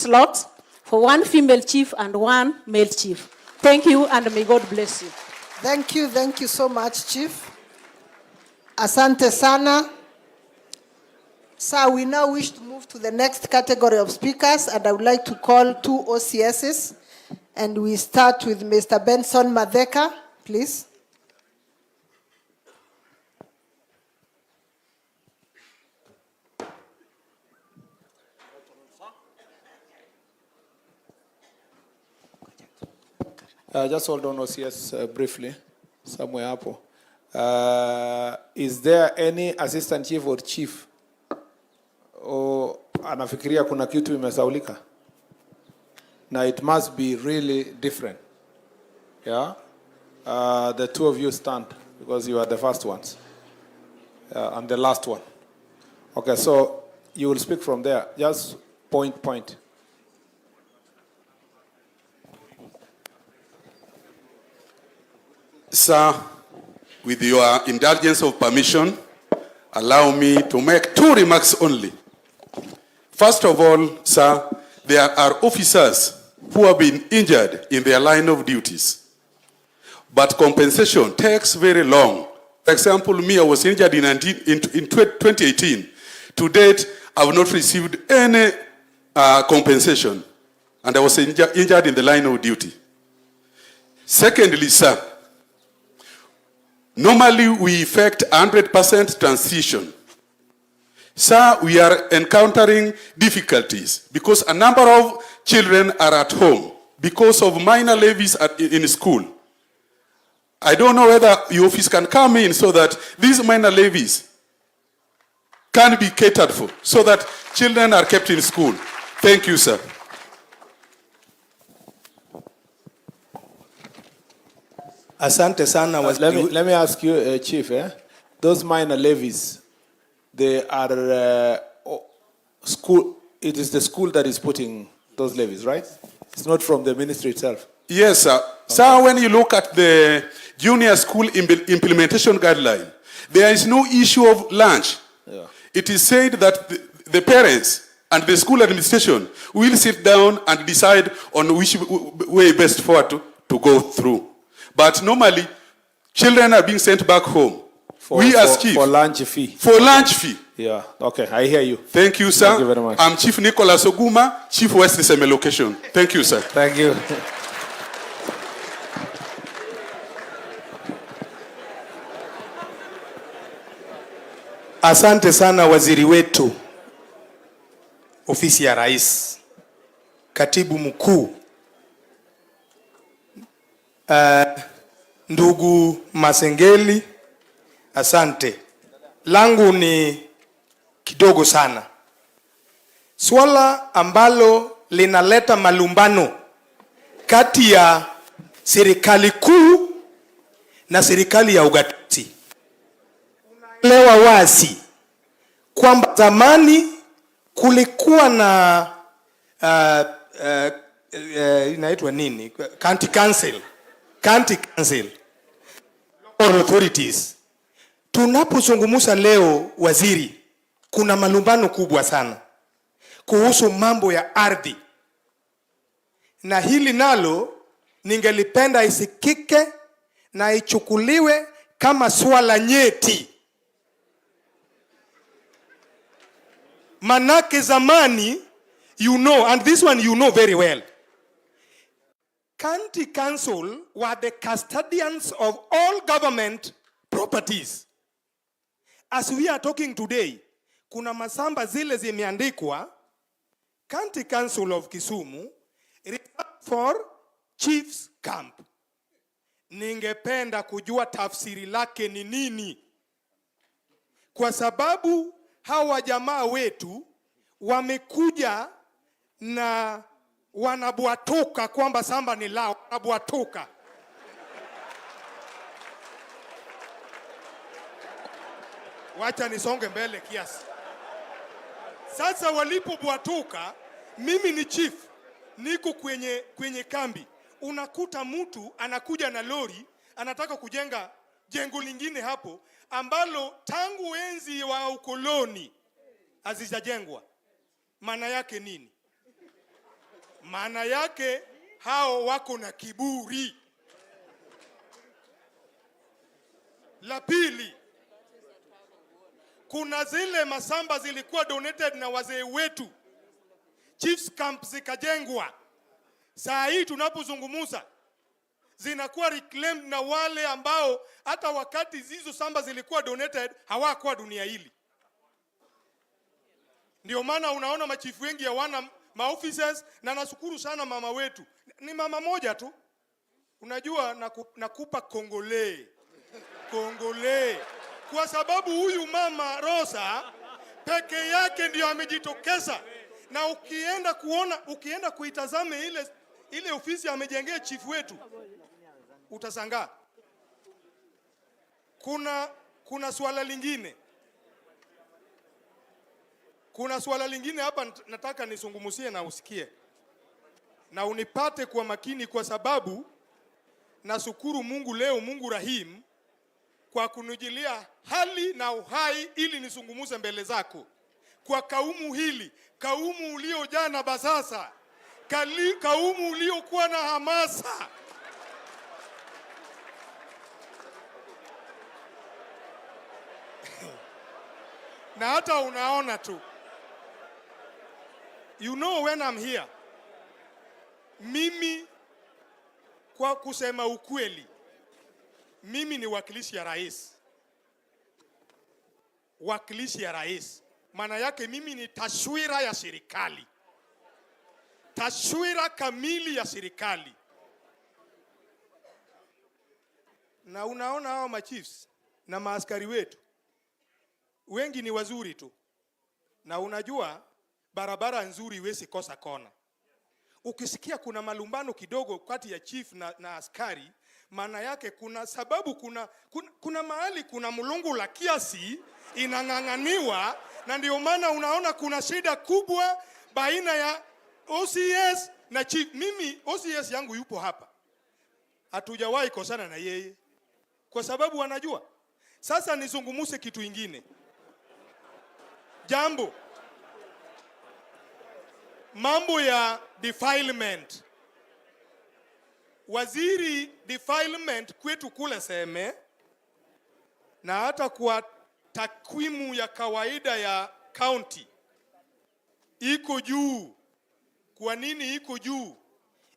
slots for one female chief and one male chief. Thank you, and may God bless you. Thank you so much, Chief. Asante sana. So we now wish to move to the next category of speakers, and I would like to call 2 OCSs, and we start with Mr. Benson Madeka, please. Just hold on, OCS, briefly, somewhere hapo. Is there any assistant chief or chief? O anafikiria kuna kitu imesaulika? Now it must be really different. Yeah? The two of you stand because you are the first ones. And the last one. Okay, so you will speak from there. Just point. Sir, with your indulgence of permission, allow me to make 2 remarks only. First of all, sir, there are officers who have been injured in their line of duties. But compensation takes very long. For example, me, I was injured in 2018. To date, I have not received any compensation. And I was injured in the line of duty. Secondly, sir, normally we effect 100% transition. Sir, we are encountering difficulties because a number of children are at home because of minor levies in school. I don't know whether your office can come in so that these minor levies can be catered for so that children are kept in school. Thank you, sir. Asante sana. Let me ask you, Chief, those minor levies, they are school. It is the school that is putting those levies, right? It's not from the ministry itself. Yes, sir. Okay. Sir, when you look at the junior school implementation guideline, there is no issue of lunch. Yeah. It is said that the parents and the school administration will sit down and decide on which way best forward to go through. But normally, children are being sent back home. For lunch fee. For lunch fee. Yeah, okay, I hear you. Thank you, sir. Thank you very much. I'm Chief Nicholas Oguma, Chief West Seme Location. Thank you, sir. Thank you. Asante sana waziri wetu, ofisi ya rais, katibu mkuu, ndugu Masengeli, asante. Langu ni kidogo sana. Swala ambalo linaleta malumbano kati ya serikali kuu na serikali ya ugatuzi. Unaelewa wazi kwamba zamani kulikuwa na inaitwa nini? County council, local authorities. Tunapozungumza leo, waziri, kuna malumbano kubwa sana kuhusu mambo ya ardhi, na hili nalo ningelipenda isikike na ichukuliwe kama swala nyeti. Manake zamani, you know, and this one you know very well, county council were the custodians of all government properties. As we are talking today, kuna masamba zile zimeandikwa County Council of Kisumu for Chiefs Camp. Ningependa kujua tafsiri lake ni nini, kwa sababu hawa jamaa wetu wamekuja na wanabwatuka kwamba samba ni lao, wanabwatuka. Wacha nisonge mbele kiasi. Sasa walipobwatuka, mimi ni chief, niko kwenye kambi. Unakuta mtu anakuja na lori, anataka kujenga jengo lingine hapo ambalo tangu enzi wa ukoloni hazijajengwa. Maana yake nini? maana yake hao wako na kiburi. La pili, kuna zile masamba zilikuwa donated na wazee wetu, chiefs camp zikajengwa. Saa hii tunapozungumza zinakuwa reclaimed na wale ambao hata wakati hizo samba zilikuwa donated hawakuwa dunia hili. Ndio maana unaona machifu wengi hawana maofficers, na nashukuru sana mama wetu. Ni mama moja tu. Unajua nakupa kongole. Kwa sababu huyu mama Rosa peke yake ndio amejitokeza. Na ukienda kuitazame ile ofisi amejengea chief wetu, utasangaa. Kuna swala lingine. Kuna swala lingine hapa nataka nisungumusie na usikie. Na unipate kwa makini, kwa sababu nashukuru Mungu leo, Mungu Rahim, kwa kunijilia hali na uhai ili nisungumuze mbele zako. Kwa kaumu hili, kaumu uliojaa na basasa, kaumu uliokuwa na hamasa. Na hata unaona tu. You know when I'm here, mimi kwa kusema ukweli, mimi ni wakilishi ya rais. Wakilishi ya rais. Maana yake mimi ni taswira ya serikali. Taswira kamili ya serikali. Na unaona hao machiefs na maaskari wetu, wengi ni wazuri tu. Na unajua barabara nzuri iwezi kosa kona. Ukisikia kuna malumbano kidogo kati ya chief na askari, maana yake kuna sababu, kuna mahali kuna mulungu la kiasi inang'ang'aniwa, na ndio maana unaona kuna shida kubwa baina ya OCS na chief. Mimi OCS yangu yupo hapa. Hatujawahi kosana na yeye kwa sababu anajua. Sasa nizungumuse kitu ingine. Jambo, mambo ya defilement. Waziri defilement kwetu kule Seme, na hata kwa takwimu ya kawaida ya county iko juu. Kwa nini iko juu?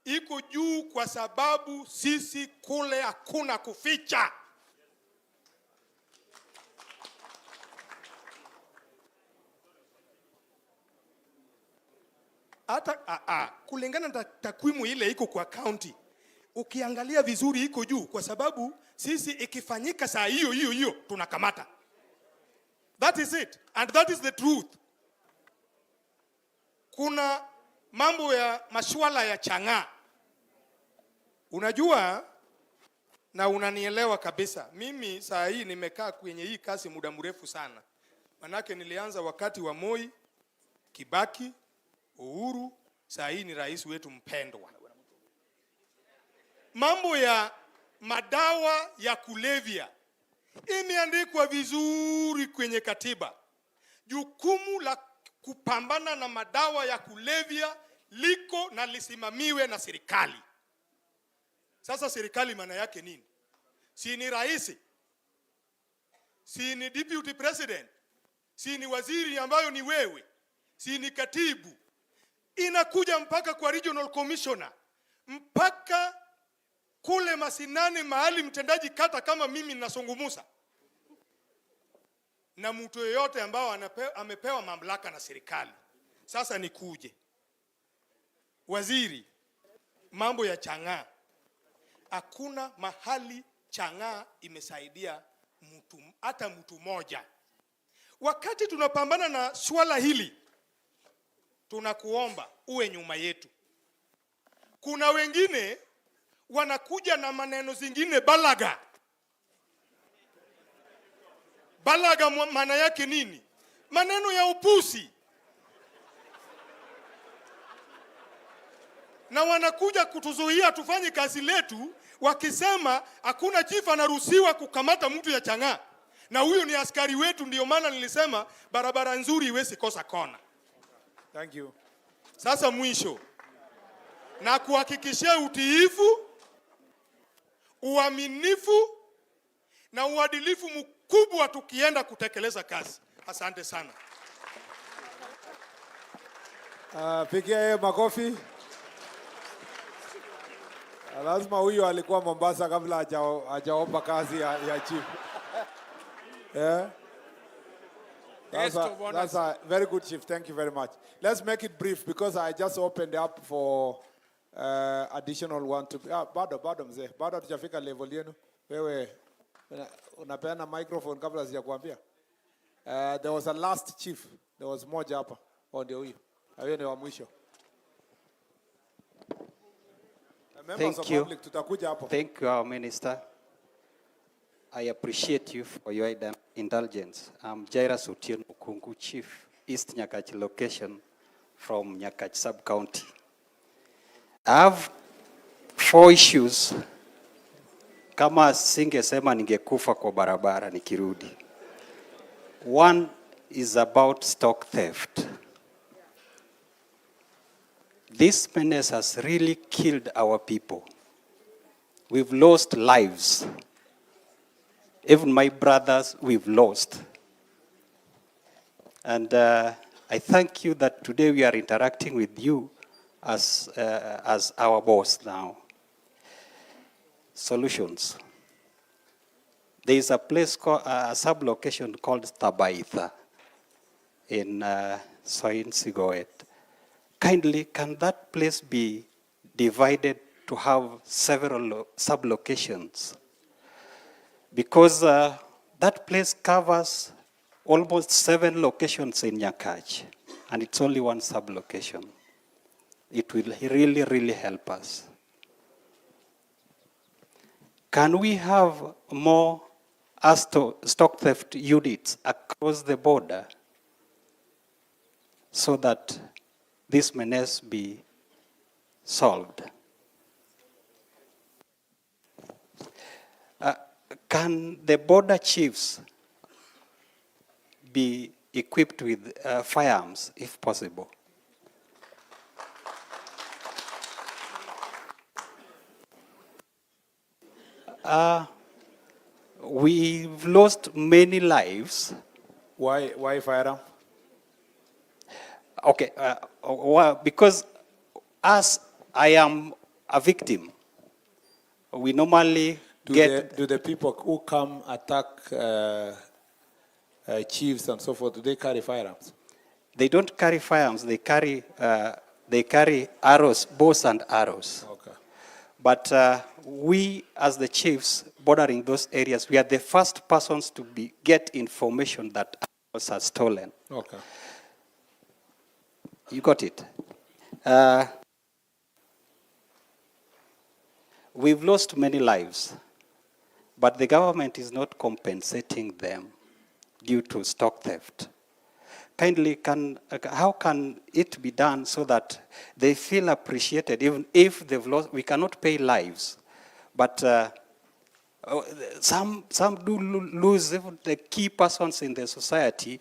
Iko juu kwa sababu sisi kule hakuna kuficha. Hata kulingana na takwimu ile iko kwa county, ukiangalia vizuri iko juu kwa sababu sisi ikifanyika saa hiyo tunakamata. That is it, and that is the truth. Kuna mambo ya masuala ya chang'aa. Unajua na unanielewa kabisa. Mimi saa hii nimekaa kwenye hii kazi muda mrefu sana. Manake nilianza wakati wa Moi, Kibaki, Uhuru, saa hii ni rais wetu mpendwa. Mambo ya madawa ya kulevya imeandikwa vizuri kwenye katiba. Jukumu la kupambana na madawa ya kulevya liko na lisimamiwe na serikali. Sasa serikali maana yake nini? Si ni rais? Si ni deputy president? Si ni waziri ambayo ni wewe? Si ni katibu? Inakuja mpaka kwa regional commissioner, mpaka kule masinani mahali mtendaji kata kama mimi ninasungumusa. Na mtu yeyote ambao amepewa mamlaka na serikali. Sasa nikuje. Waziri, mambo ya chang'aa. Hakuna mahali chang'aa imesaidia hata mtu moja. Wakati tunapambana na swala hili, tunakuomba uwe nyuma yetu. Kuna wengine wanakuja na maneno zingine balaga. Balaga maana yake nini? Maneno ya upusi. Na wanakuja kutuzuia tufanye kazi letu, wakisema hakuna chief anaruhusiwa kukamata mtu ya chang'aa. Na huyu ni askari wetu, ndio maana nilisema barabara nzuri iwezi kosa kona. Thank you. Sasa mwisho, na kuhakikishia utiifu, uaminifu na uadilifu mkubwa tukienda kutekeleza kazi. Asante sana. Pigia yeye makofi. Lazima huyu alikuwa Mombasa kabla hajaomba kazi ya chief. Yeah. That's a very good, Chief. Thank you very much. Let's make it brief because I just opened up for additional one to... bado mzee. Bado tujafika level yenu. Wewe unapeana microphone kabla sijakwambia. There was a last chief. There was moja hapa. Ndio huyu. Huyo ni wa mwisho. Thank you. Thank you, our minister. I appreciate you for your indulgence. I'm Jairus Otieno Okungu, Chief, East Nyakach location from Nyakach sub-county. I have 4 issues. Kama singesema ningekufa kwa barabara nikirudi. One is about stock theft. This menace has really killed our people. We've lost lives. Even my brothers, we've lost. And I thank you that today we are interacting with you as our boss now. Solutions. There is a place called, a sub-location called Tabaitha in Soin Sigoet. Kindly, can that place be divided to have several sub-locations? Because that place covers almost 7 locations in Nyakach, and it's only one sub-location. It will really, really help us. Can we have more stock theft units across the border so that this menace be solved? Can the border chiefs be equipped with firearms, if possible? We've lost many lives. Why firearm? Okay, because as I am a victim, we normally do the people who come attack chiefs and so forth, do they carry firearms? They don't carry firearms. They carry arrows, bows and arrows. Okay. But we, as the chiefs bordering those areas, we are the first persons to get information that arrows are stolen. Okay. You got it. We've lost many lives, but the government is not compensating them due to stock theft. Kindly, how can it be done so that they feel appreciated, even if they've lost? We cannot pay lives, but some do lose even the key persons in the society,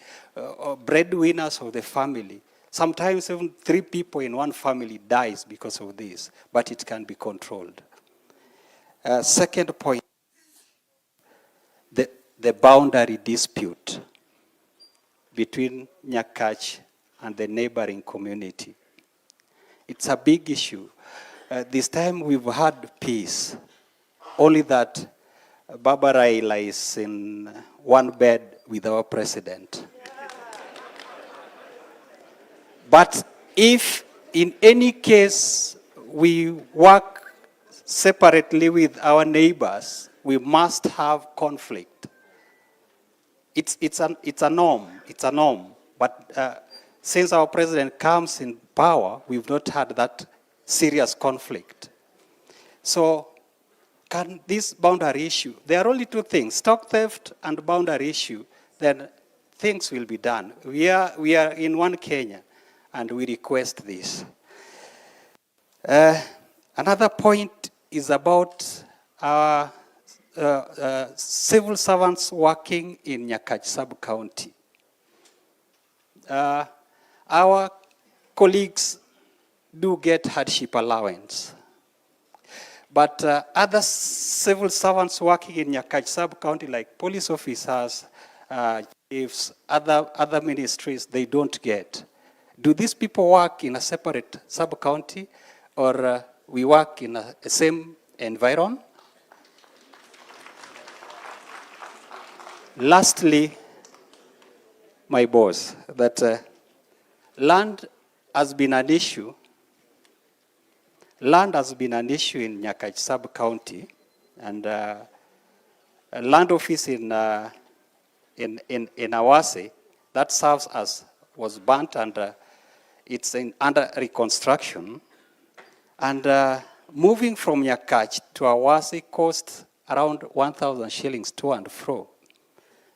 breadwinners of the family. Sometimes even 3 people in one family dies because of this, but it can be controlled. Second point, the boundary dispute between Nyakach and the neighboring community. It's a big issue. This time we've had peace, only that Baba Raila is in one bed with our president. But if in any case we work separately with our neighbors, we must have conflict. It's a norm. But since our president comes in power, we've not had that serious conflict. So can this boundary issue, there are only 2 things, stock theft and boundary issue, then things will be done. We are in one Kenya, and we request this. Another point is about our civil servants working in Nyakach sub-county. Our colleagues do get hardship allowance. But other civil servants working in Nyakach sub-county, like police officers, chiefs, other ministries, they don't get. Do these people work in a separate sub-county, or we work in a same environment? Lastly, my boss, that land has been an issue. Land has been an issue in Nyakach sub-county, and a land office in Awase that serves as was burnt, and it's under reconstruction. And moving from Nyakach to Awase cost around 1,000 shillings to and fro.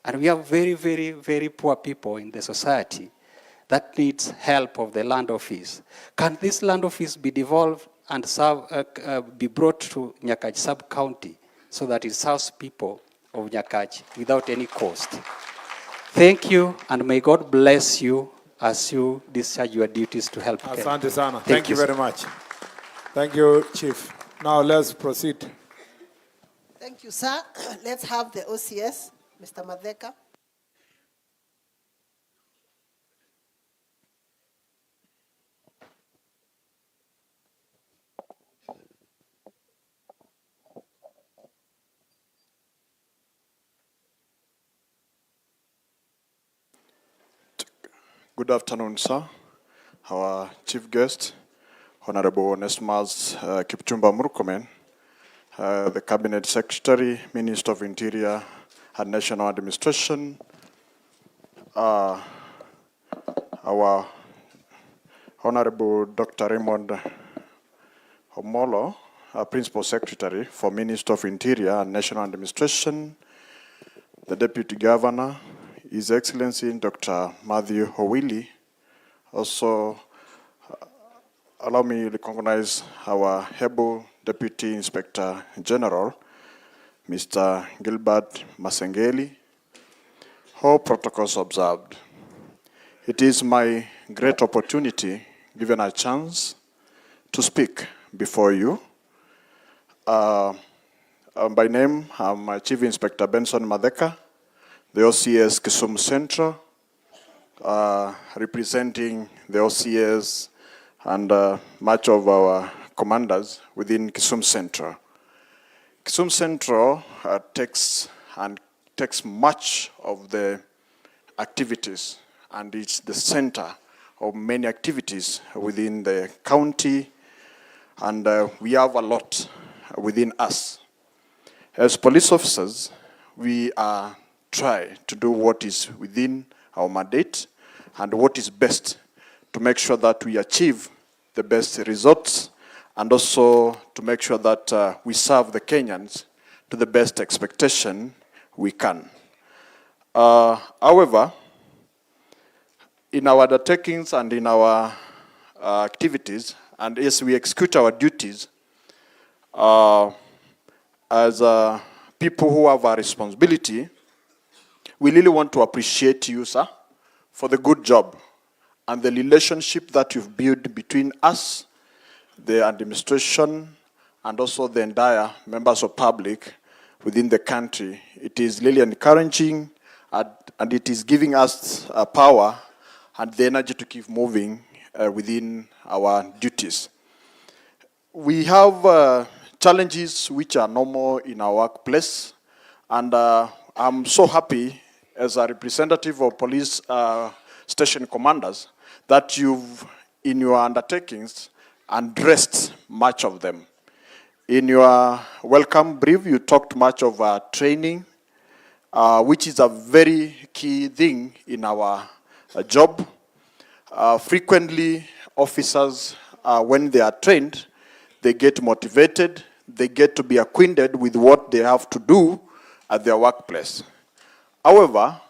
And we have very, very, very poor people in the society that needs help of the land office. Can this land office be devolved and be brought to Nyakach sub-county so that it serves people of Nyakach without any cost? Thank you, and may God bless you as you discharge your duties to help Kenya. Asante sana. Thank you very much. Thank you, Chief. Now let's proceed. Thank you, sir. Let's have the OCS, Mr. Madeka. Good afternoon, sir. Our chief guest, Honorable Onesimus Kipchumba Murkomen, the Cabinet Secretary, Minister of Interior and National Administration, our Honorable Dr. Raymond Omolo, Principal Secretary for Minister of Interior and National Administration, the Deputy Governor, His Excellency Dr. Matthew Owili. Also, allow me to recognize our able Deputy Inspector General, Mr. Gilbert Masengeli. All protocols observed. It is my great opportunity, given a chance, to speak before you. By name, I'm Chief Inspector Benson Madeka, the OCS Kisumu Central, representing the OCS and much of our commanders within Kisumu Central. Kisumu Central takes much of the activities, and it's the center of many activities within the county, and we have a lot within us. As police officers, we try to do what is within our mandate and what is best to make sure that we achieve the best results, and also to make sure that we serve the Kenyans to the best expectation we can. However, in our undertakings and in our activities, and as we execute our duties, as people who have a responsibility, we really want to appreciate you, sir, for the good job and the relationship that you've built between us, the administration, and also the entire members of public within the country. It is really encouraging, and it is giving us power and the energy to keep moving within our duties. We have challenges which are normal in our workplace, and I'm so happy as a representative of police station commanders that you've, in your undertakings, addressed much of them. In your welcome brief, you talked much of training, which is a very key thing in our job. Frequently, officers, when they are trained, they get motivated, they get to be acquainted with what they have to do at their workplace. However,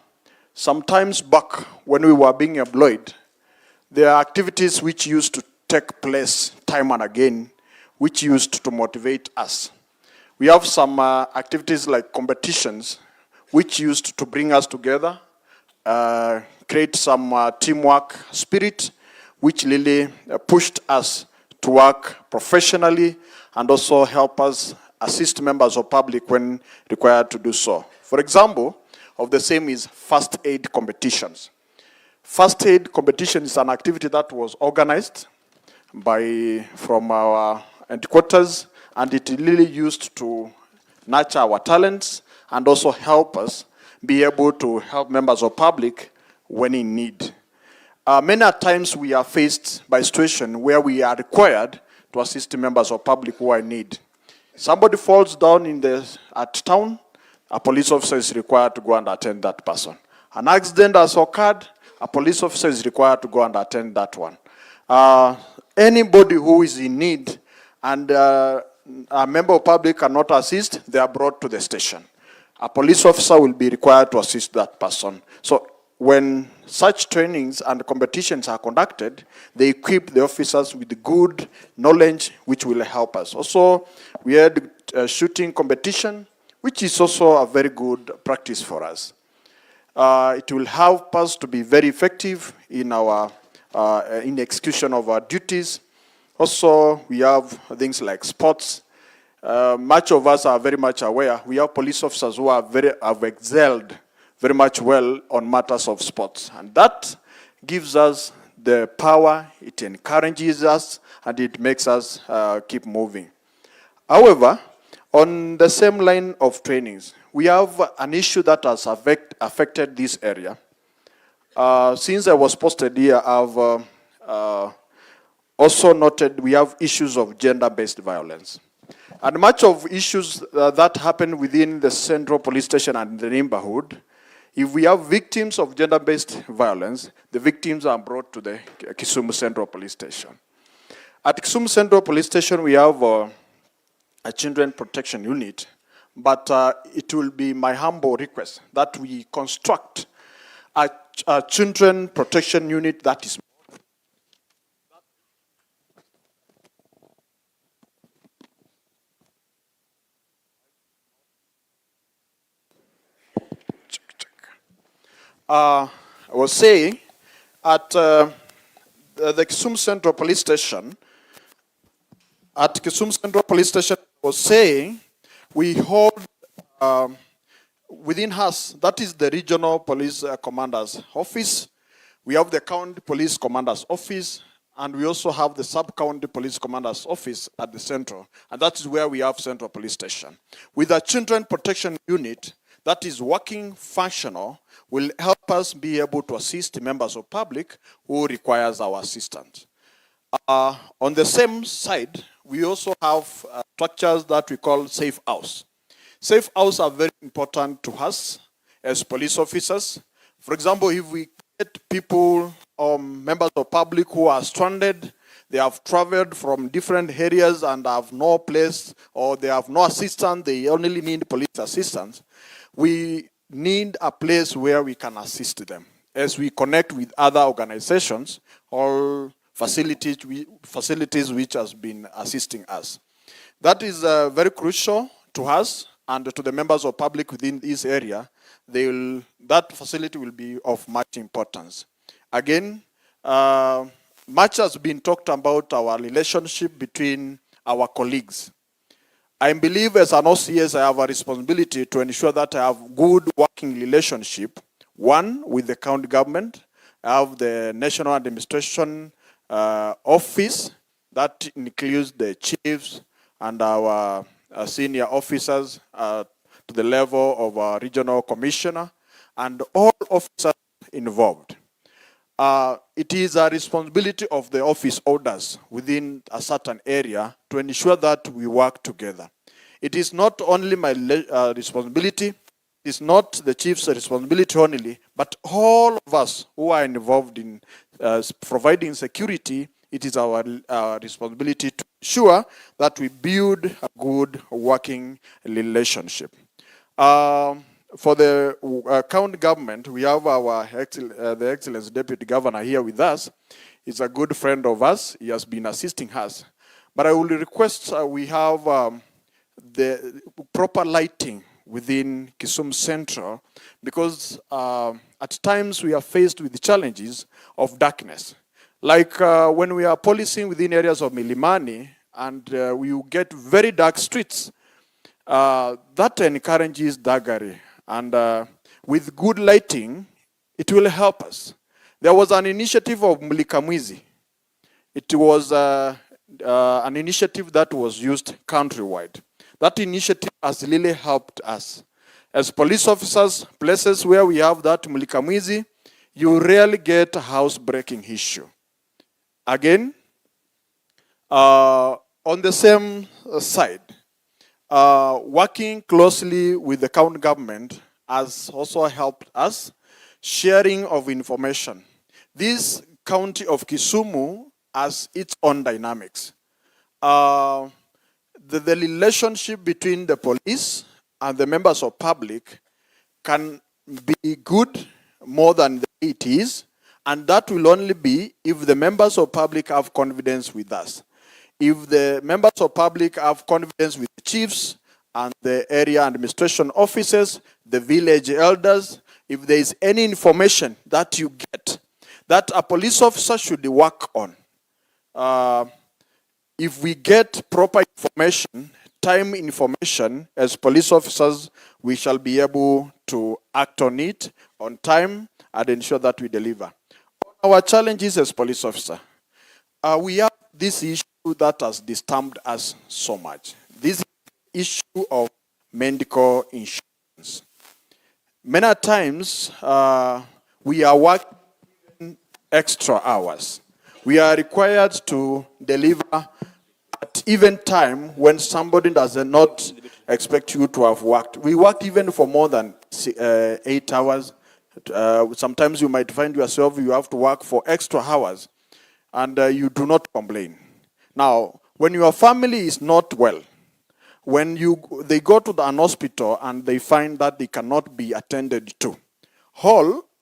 sometimes back when we were being employed, there are activities which used to take place time and again, which used to motivate us. We have some activities like competitions, which used to bring us together, create some teamwork spirit, which really pushed us to work professionally and also help us assist members of public when required to do so. For example, of the same is first aid competitions. First aid competition is an activity that was organized from our headquarters, and it really used to nurture our talents and also help us be able to help members of public when in need. Many times we are faced by a situation where we are required to assist members of public who are in need. Somebody falls down at town, a police officer is required to go and attend that person. An accident has occurred, a police officer is required to go and attend that one. Anybody who is in need and a member of public cannot assist, they are brought to the station. A police officer will be required to assist that person. So when such trainings and competitions are conducted, they equip the officers with good knowledge which will help us. Also, we had a shooting competition, which is also a very good practice for us. It will help us to be very effective in our in execution of our duties. Also, we have things like sports. Much of us are very much aware. We have police officers who have excelled very much well on matters of sports. And that gives us the power, it encourages us, and it makes us keep moving. However, on the same line of trainings, we have an issue that has affected this area. Since I was posted here, I've also noted we have issues of gender-based violence. And much of issues that happen within the central police station and the neighborhood, if we have victims of gender-based violence, the victims are brought to the Kisumu Central Police Station. At Kisumu Central Police Station, we have a children protection unit, but it will be my humble request that we construct a children protection unit that is I was saying at the Kisumu Central Police Station, I was saying we hold within us, that is the regional police commander's office. We have the county police commander's office, and we also have the sub-county police commander's office at the central, and that is where we have Central Police Station. With a children protection unit that is working functional, will help us be able to assist members of public who requires our assistance. On the same side, we also have structures that we call safe house. Safe house are very important to us as police officers. For example, if we get people or members of public who are stranded, they have traveled from different areas and have no place, or they have no assistance, they only need police assistance, we need a place where we can assist them as we connect with other organizations or facilities which has been assisting us. That is very crucial to us and to the members of public within this area. That facility will be of much importance. Again, much has been talked about our relationship between our colleagues. I believe as an OCS, I have a responsibility to ensure that I have good working relationship, one, with the county government. I have the National Administration Office, that includes the chiefs and our senior officers to the level of a regional commissioner, and all officers involved. It is a responsibility of the office holders within a certain area to ensure that we work together. It is not only my responsibility, it's not the chief's responsibility only, but all of us who are involved in providing security, it is our responsibility to ensure that we build a good working relationship. For the county government, we have the Excellence Deputy Governor here with us. He's a good friend of us. He has been assisting us. But I will request we have the proper lighting within Kisumu Central, because at times we are faced with the challenges of darkness. Like when we are policing within areas of Milimani and we get very dark streets, that encourages thuggery. And with good lighting, it will help us. There was an initiative of Mlikamwizi. It was an initiative that was used countrywide. That initiative has really helped us. As police officers, places where we have that Mlikamwizi, you rarely get a house-breaking issue. Again, on the same side, working closely with the county government has also helped us. Sharing of information. This county of Kisumu has its own dynamics. The relationship between the police and the members of public can be good more than it is, and that will only be if the members of public have confidence with us. If the members of public have confidence with the chiefs and the area administration officers, the village elders, if there is any information that you get that a police officer should work on, if we get proper information, time information, as police officers, we shall be able to act on it on time and ensure that we deliver. Our challenges as police officer, we have this issue that has disturbed us so much. This issue of medical insurance. Many times, we are working extra hours. We are required to deliver at even time when somebody does not expect you to have worked. We work even for more than 8 hours. Sometimes you might find yourself, you have to work for extra hours, and you do not complain. Now, when your family is not well, when they go to an hospital and they find that they cannot be attended to,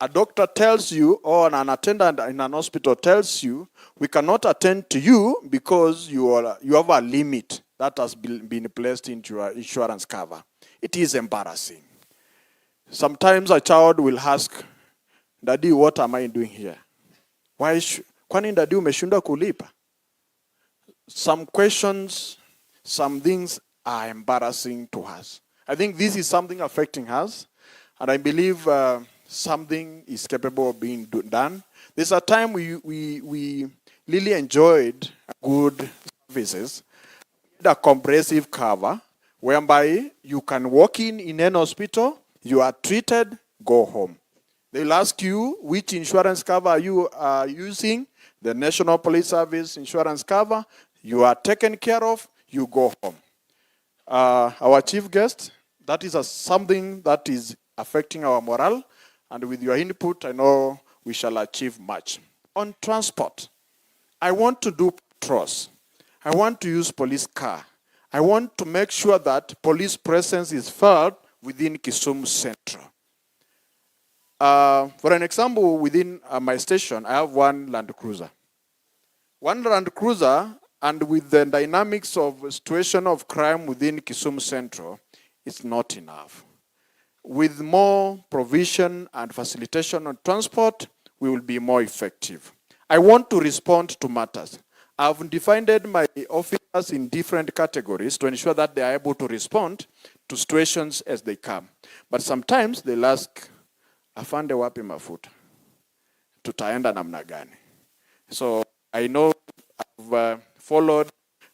a doctor tells you, or an attendant in an hospital tells you, we cannot attend to you because you have a limit that has been placed into your insurance cover. It is embarrassing. Sometimes a child will ask, Daddy, what am I doing here? Kwani Daddy umeshindwa kulipa? Some questions, some things are embarrassing to us. I think this is something affecting us, and I believe something is capable of being done. There's a time we really enjoyed good services, a comprehensive cover, whereby you can walk in an hospital, you are treated, go home. They'll ask you which insurance cover are you using, the National Police Service insurance cover, you are taken care of, you go home. Our chief guest, that is something that is affecting our morale, and with your input, I know we shall achieve much. On transport, I want to do patrols. I want to use police car. I want to make sure that police presence is felt within Kisumu Central. For an example, within my station, I have one Land Cruiser. One Land Cruiser, and with the dynamics of situation of crime within Kisumu Central, it's not enough. With more provision and facilitation on transport, we will be more effective. I want to respond to matters. I've divided my officers in different categories to ensure that they are able to respond to situations as they come. But sometimes they'll ask, afande wapi mafuta? Tutaenda namna gani? So I know I've followed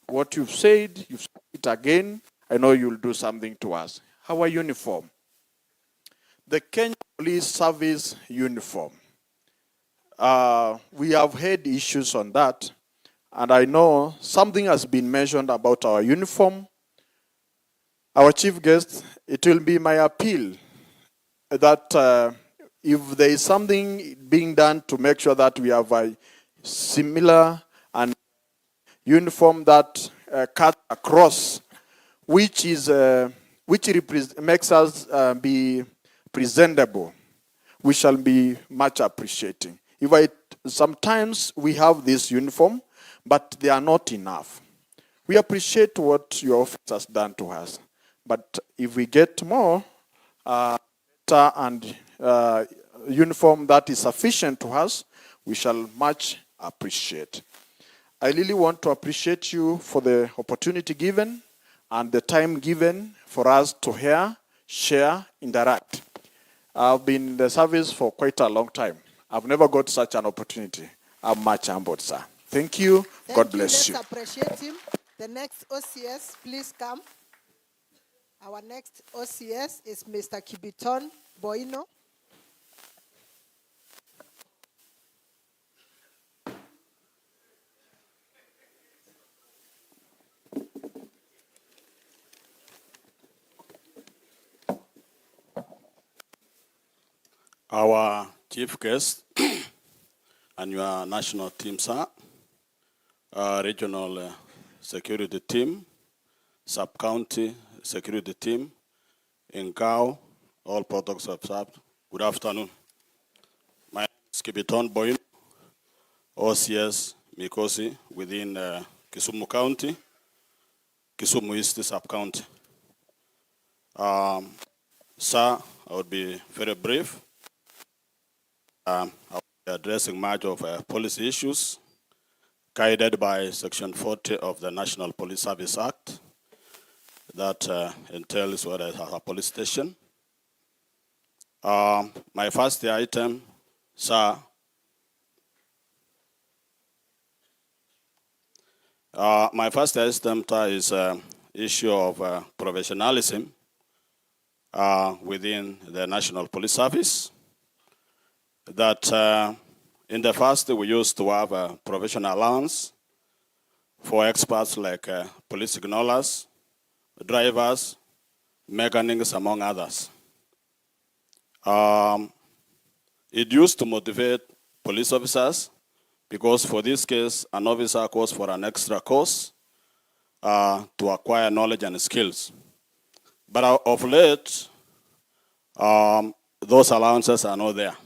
what you've said it again. I know you'll do something to us. Our uniform. The Kenya Police Service uniform. We have had issues on that, and I know something has been mentioned about our uniform. Our chief guest, it will be my appeal that if there is something being done to make sure that we have a similar and uniform that cuts across, which makes us be presentable, we shall be much appreciating. Sometimes we have this uniform, but they are not enough. We appreciate what your office has done to us, but if we get more and uniform that is sufficient to us, we shall much appreciate. I really want to appreciate you for the opportunity given and the time given for us to hear, share, interact. I've been in the service for quite a long time. I've never got such an opportunity. I'm much humbled, sir. Thank you. God bless you. Let's appreciate him. The next OCS, please come. Our next OCS is Mr. Kibiton Boino. Our chief guest and your national team, sir, regional security team, sub-county security team, in Gao, all protocols observed. Good afternoon. My name is Kibiton Boyin, OCS Mikosi within Kisumu County, Kisumu East sub-county. Sir, I would be very brief. I'll be addressing much of policy issues guided by Section 40 of the National Police Service Act that entails what is a police station. My first item, sir, my first item is issue of professionalism within the National Police Service. That in the past we used to have a professional allowance for experts like police signalers, drivers, mechanics, among others. It used to motivate police officers because for this case, an officer goes for an extra course to acquire knowledge and skills. But of late, those allowances are not there.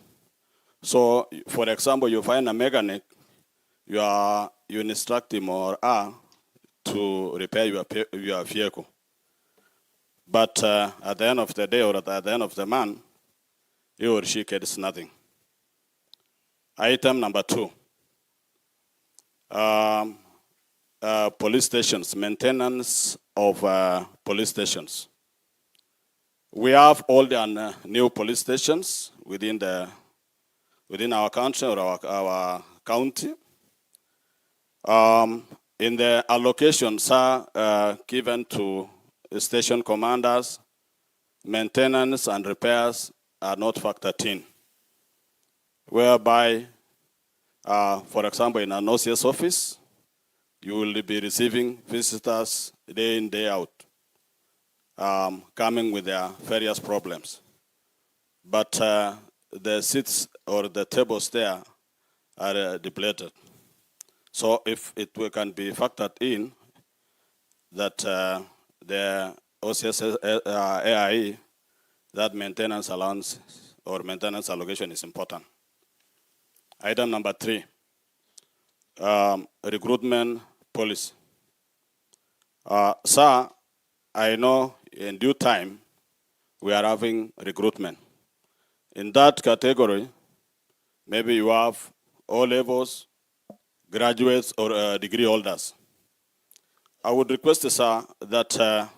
So, for example, you find a mechanic, you instruct him or her to repair your vehicle. But at the end of the day or at the end of the month, he or she gets nothing. Item number 2, police stations, maintenance of police stations. We have old and new police stations within our country or our county. In the allocations are given to station commanders, maintenance and repairs are not factored in. Whereby, for example, in an OCS office, you will be receiving visitors day in, day out, coming with their various problems. But the seats or the tables there are depleted. So if it can be factored in that the OCS AIE, that maintenance allowance or maintenance allocation is important. Item number 3, recruitment policy. Sir, I know in due time we are having recruitment. In that category, maybe you have O levels, graduates, or degree holders. I would request, sir, that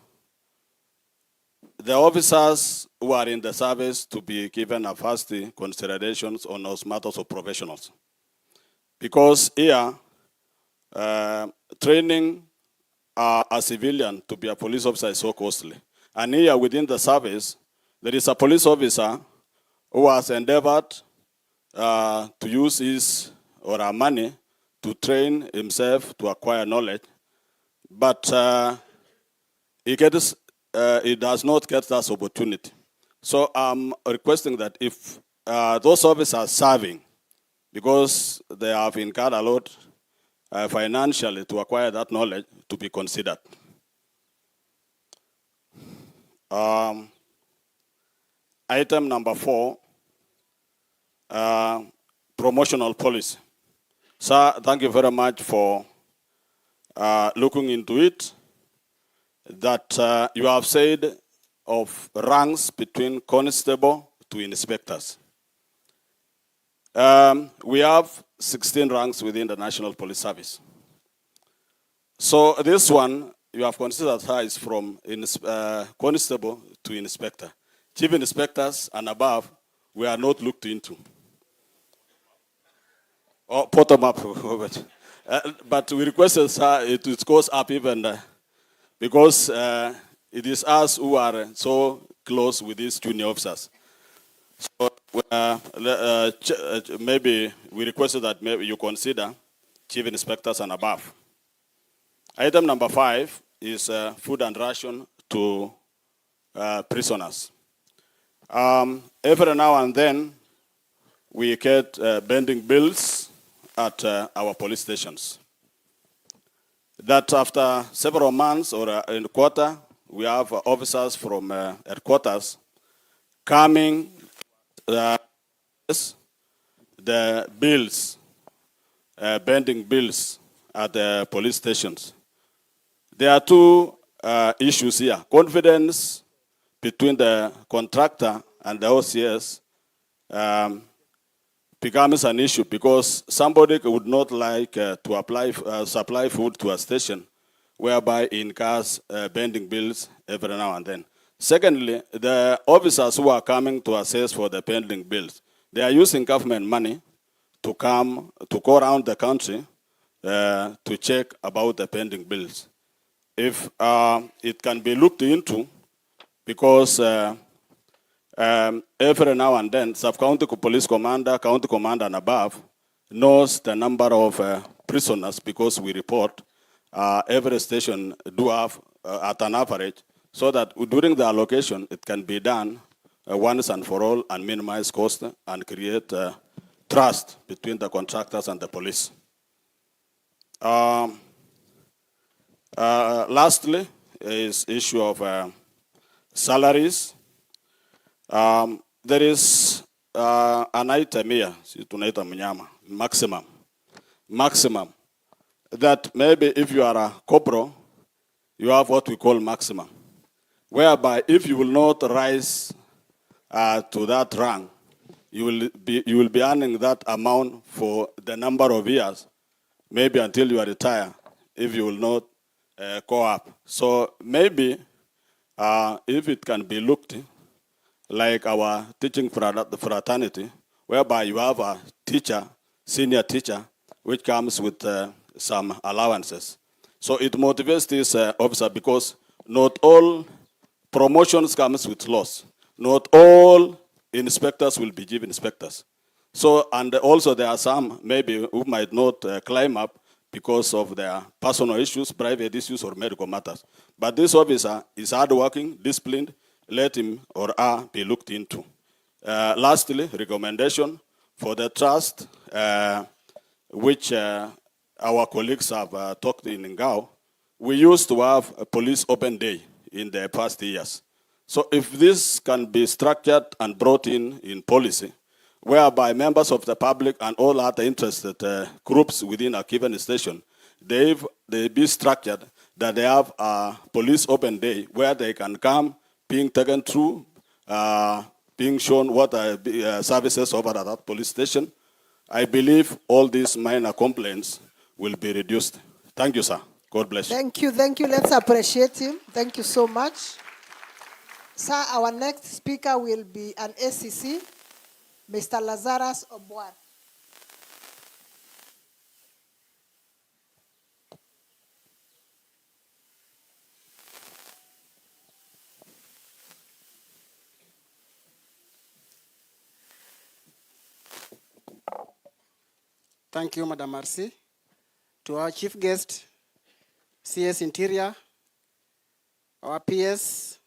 the officers who are in the service to be given a first considerations on those matters of professionals. Because here, training a civilian to be a police officer is so costly. And here within the service, there is a police officer who has endeavored to use his or her money to train himself to acquire knowledge, but he does not get that opportunity. So I'm requesting that if those officers are serving, because they have incurred a lot financially to acquire that knowledge, to be considered. Item number 4, promotional policy. Sir, thank you very much for looking into it. That you have said of ranks between constable to inspectors. We have 16 ranks within the National Police Service. So this one, you have considered her is from constable to inspector. Chief inspectors and above, we are not looked into. Or bottom up. But we requested her, it goes up even because it is us who are so close with these junior officers. So maybe we requested that maybe you consider chief inspectors and above. Item number 5 is food and ration to prisoners. Every now and then, we get bending bills at our police stations. That after several months or in a quarter, we have officers from headquarters coming the bills, bending bills at the police stations. There are two issues here. Confidence between the contractor and the OCS becomes an issue because somebody would not like to supply food to a station whereby it incurs bending bills every now and then. Secondly, the officers who are coming to assess for the pending bills, they are using government money to go around the country to check about the pending bills. If it can be looked into, because every now and then, sub-county police commander, county commander and above knows the number of prisoners because we report every station do have at an average, so that during the allocation, it can be done once and for all and minimize cost and create trust between the contractors and the police. Lastly, is issue of salaries. There is an item here, maximum, that maybe if you are a corporal, you have what we call maximum, whereby if you will not rise to that rank, you will be earning that amount for the number of years, maybe until you are retired, if you will not go up. So maybe if it can be looked like our teaching fraternity, whereby you have a teacher, senior teacher, which comes with some allowances. So it motivates this officer because not all promotions comes with loss. Not all inspectors will be chief inspectors. So, and also there are some maybe who might not climb up because of their personal issues, private issues, or medical matters. But this officer is hardworking, disciplined. Let him or her be looked into. Lastly, recommendation for the trust, which our colleagues have talked in Ngao. We used to have a police open day in the past years. So if this can be structured and brought in policy, whereby members of the public and all other interested groups within a given station, they be structured that they have a police open day where they can come, being taken through, being shown what are services offered at that police station. I believe all these minor complaints will be reduced. Thank you, sir. God bless you. Thank you, thank you. Let's appreciate him. Thank you so much. Sir, our next speaker will be an ACC, Mr. Lazarus Obwar. Thank you, Madam Marcy. To our chief guest, CS Interior, our PS,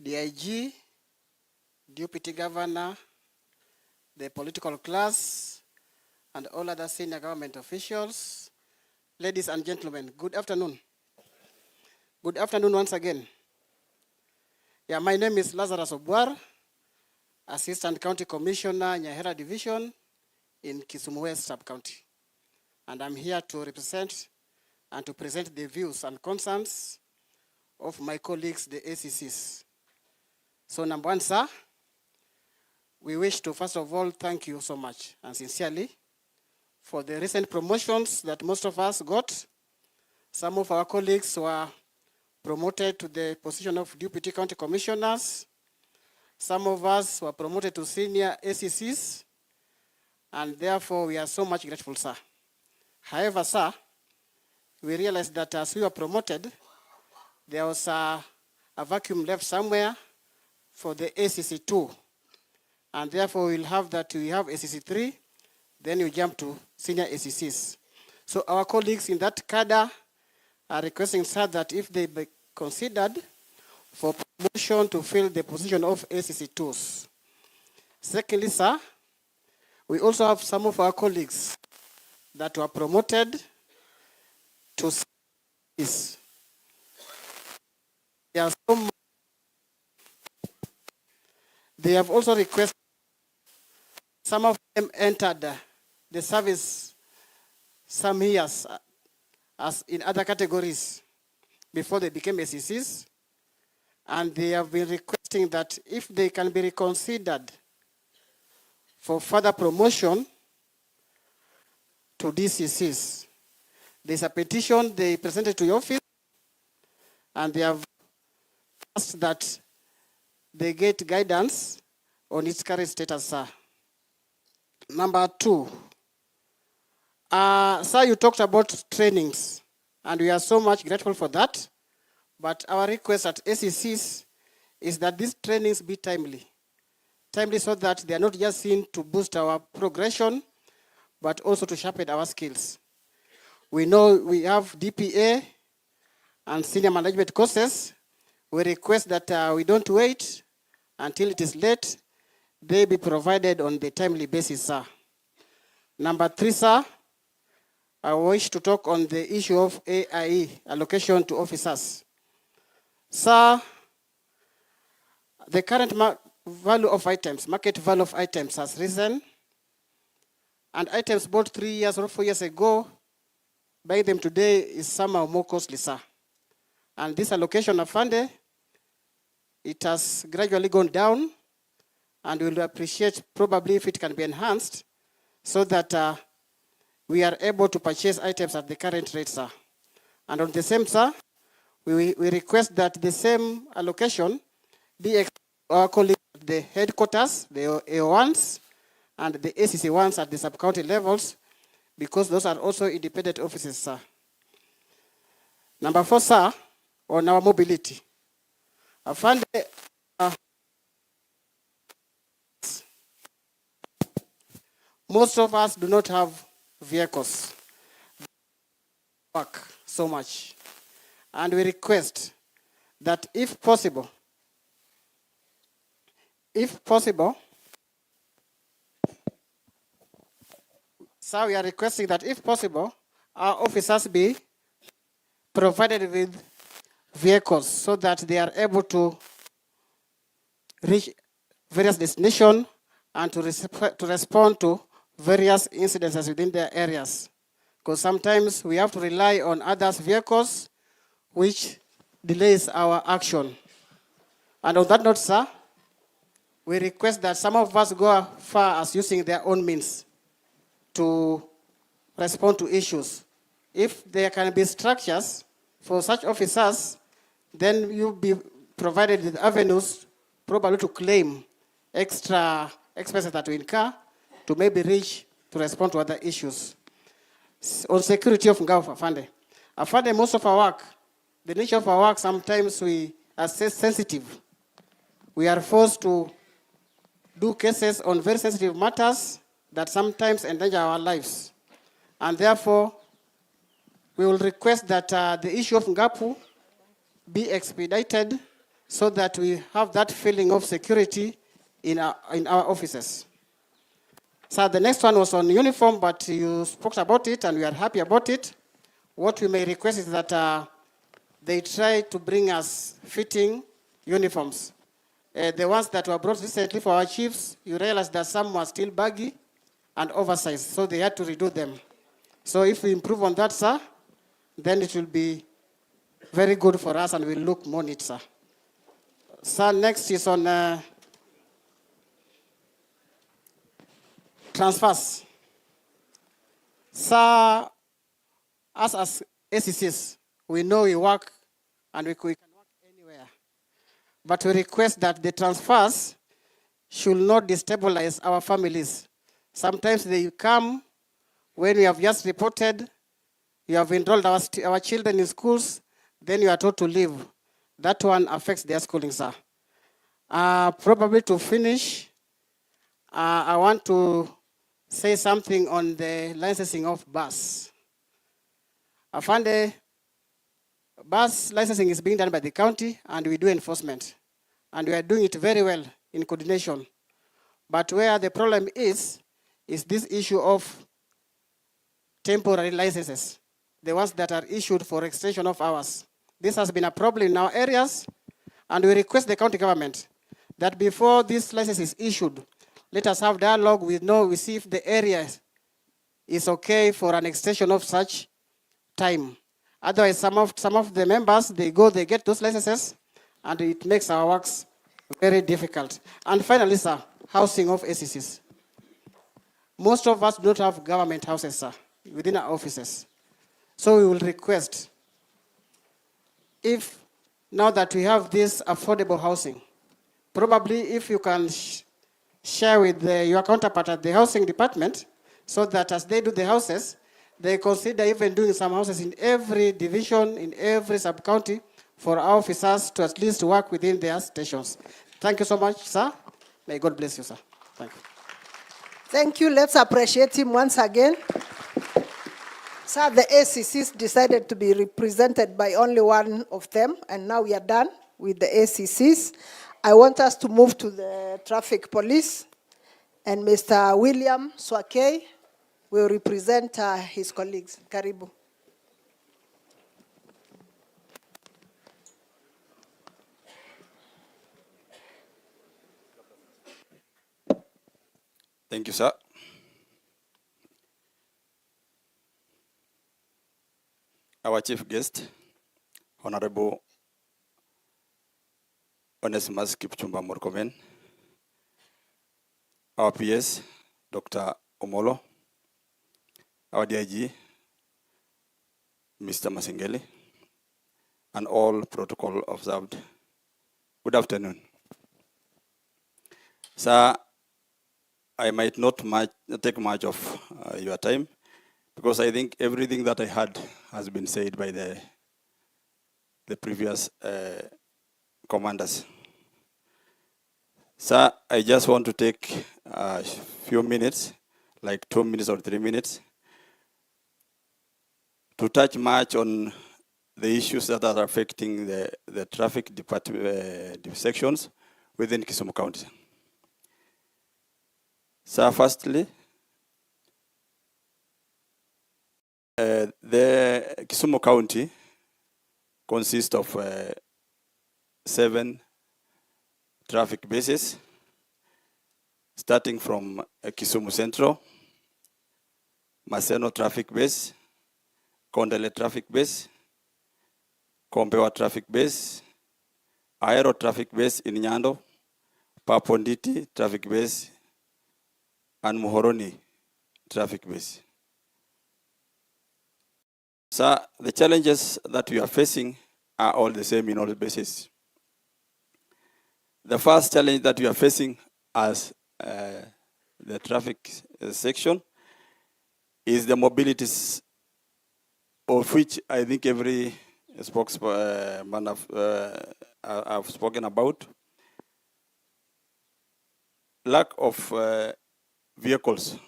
DIG, Deputy Governor, the political class, and all other senior government officials, ladies and gentlemen, good afternoon. Good afternoon once again. Yeah, my name is Lazarus Obwar, Assistant County Commissioner, Nyahera Division, in Kisumu West Sub-County. And I'm here to represent and to present the views and concerns of my colleagues, the ACCs. So number one, sir, we wish to first of all thank you so much and sincerely for the recent promotions that most of us got. Some of our colleagues were promoted to the position of deputy county commissioners. Some of us were promoted to senior ACCs, and therefore we are so much grateful, sir. However, sir, we realized that as we were promoted, there was a vacuum left somewhere for the ACC2. And therefore we'll have that, we have ACC3, then you jump to senior ACCs. So our colleagues in that cadre are requesting, sir, that if they be considered for promotion to fill the position of ACC2s. Secondly, sir, we also have some of our colleagues that were promoted to CCs. They have also requested, some of them entered the service some years as in other categories before they became ACCs, and they have been requesting that if they can be reconsidered for further promotion to DCCs. There's a petition they presented to your office, and they have asked that they get guidance on its current status, sir. Number 2, sir, you talked about trainings, and we are so much grateful for that. But our request at ACCs is that these trainings be timely. Timely so that they are not just seen to boost our progression, but also to sharpen our skills. We know we have DPA and senior management courses. We request that we don't wait until it is late. They be provided on the timely basis, sir. Number 3, sir, I wish to talk on the issue of AIE, allocation to officers. Sir, the current value of items, market value of items has risen, and items bought 3 years or 4 years ago, buying them today is somehow more costly, sir. And this allocation of funding, it has gradually gone down, and we'll appreciate probably if it can be enhanced so that we are able to purchase items at the current rate, sir. And on the same, sir, we request that the same allocation be our colleagues at the headquarters, the AO1s, and the ACC1s at the sub-county levels, because those are also independent offices, sir. Number 4, sir, on our mobility. I found most of us do not have vehicles. Work so much. And we request that if possible, sir, we are requesting that if possible, our officers be provided with vehicles so that they are able to reach various destinations and to respond to various incidences within their areas. Because sometimes we have to rely on others' vehicles, which delays our action. And on that note, sir, we request that some of us go as far as using their own means to respond to issues. If there can be structures for such officers, then you'll be provided with avenues probably to claim extra expenses that we incur to maybe reach to respond to other issues. On security of Ngao Afande, most of our work, the nature of our work, sometimes we are sensitive. We are forced to do cases on very sensitive matters that sometimes endanger our lives. And therefore, we will request that the issue of Ngapu be expedited so that we have that feeling of security in our offices. So the next one was on uniform, but you spoke about it and we are happy about it. What we may request is that they try to bring us fitting uniforms. The ones that were brought recently for our chiefs, you realize that some were still baggy and oversized, so they had to redo them. So if we improve on that, sir, then it will be very good for us and we'll look more neat, sir. Sir, next is on transfers. Sir, us as ACCs, we know we work and we can work anywhere. But we request that the transfers should not destabilize our families. Sometimes they come when we have just reported, you have enrolled our children in schools, then you are told to leave. That one affects their schooling, sir. Probably to finish, I want to say something on the licensing of bus. Afande, bus licensing is being done by the county and we do enforcement. And we are doing it very well in coordination. But where the problem is this issue of temporary licenses, the ones that are issued for extension of hours. This has been a problem in our areas, and we request the county government that before this license is issued, let us have dialogue. We see if the area is okay for an extension of such time. Otherwise, some of the members, they get those licenses, and it makes our works very difficult. And finally, sir, housing of ACCs. Most of us do not have government houses, sir, within our offices. So we will request, if now that we have this affordable housing, probably if you can share with your counterpart at the housing department, so that as they do the houses, they consider even doing some houses in every division, in every sub-county, for our officers to at least work within their stations. Thank you so much, sir. May God bless you, sir. Thank you. Thank you. Let's appreciate him once again. Sir, the ACCs decided to be represented by only one of them, and now we are done with the ACCs. I want us to move to the traffic police, and Mr. William Swakey will represent his colleagues. Karibu. Thank you, sir. Our chief guest, Honorable Onesimus Kipchumba Murkomen, our PS, Dr. Omolo, our DIG, Mr. Masingeli, and all protocol observed. Good afternoon. Sir, I might not take much of your time, because I think everything that I had has been said by the previous commanders. Sir, I just want to take a few minutes, like 2 minutes or 3 minutes, to touch much on the issues that are affecting the traffic department sections within Kisumu County. So firstly, the Kisumu County consists of 7 traffic bases, starting from Kisumu Central, Maseno Traffic Base, Kondele Traffic Base, Kombewa Traffic Base, Aero Traffic Base in Nyando, Paponditi Traffic Base, and Muhoroni Traffic Base. So the challenges that we are facing are all the same in all bases. The first challenge that we are facing as the traffic section is the mobilities, of which I think every spokesman have spoken about. Lack of vehicles.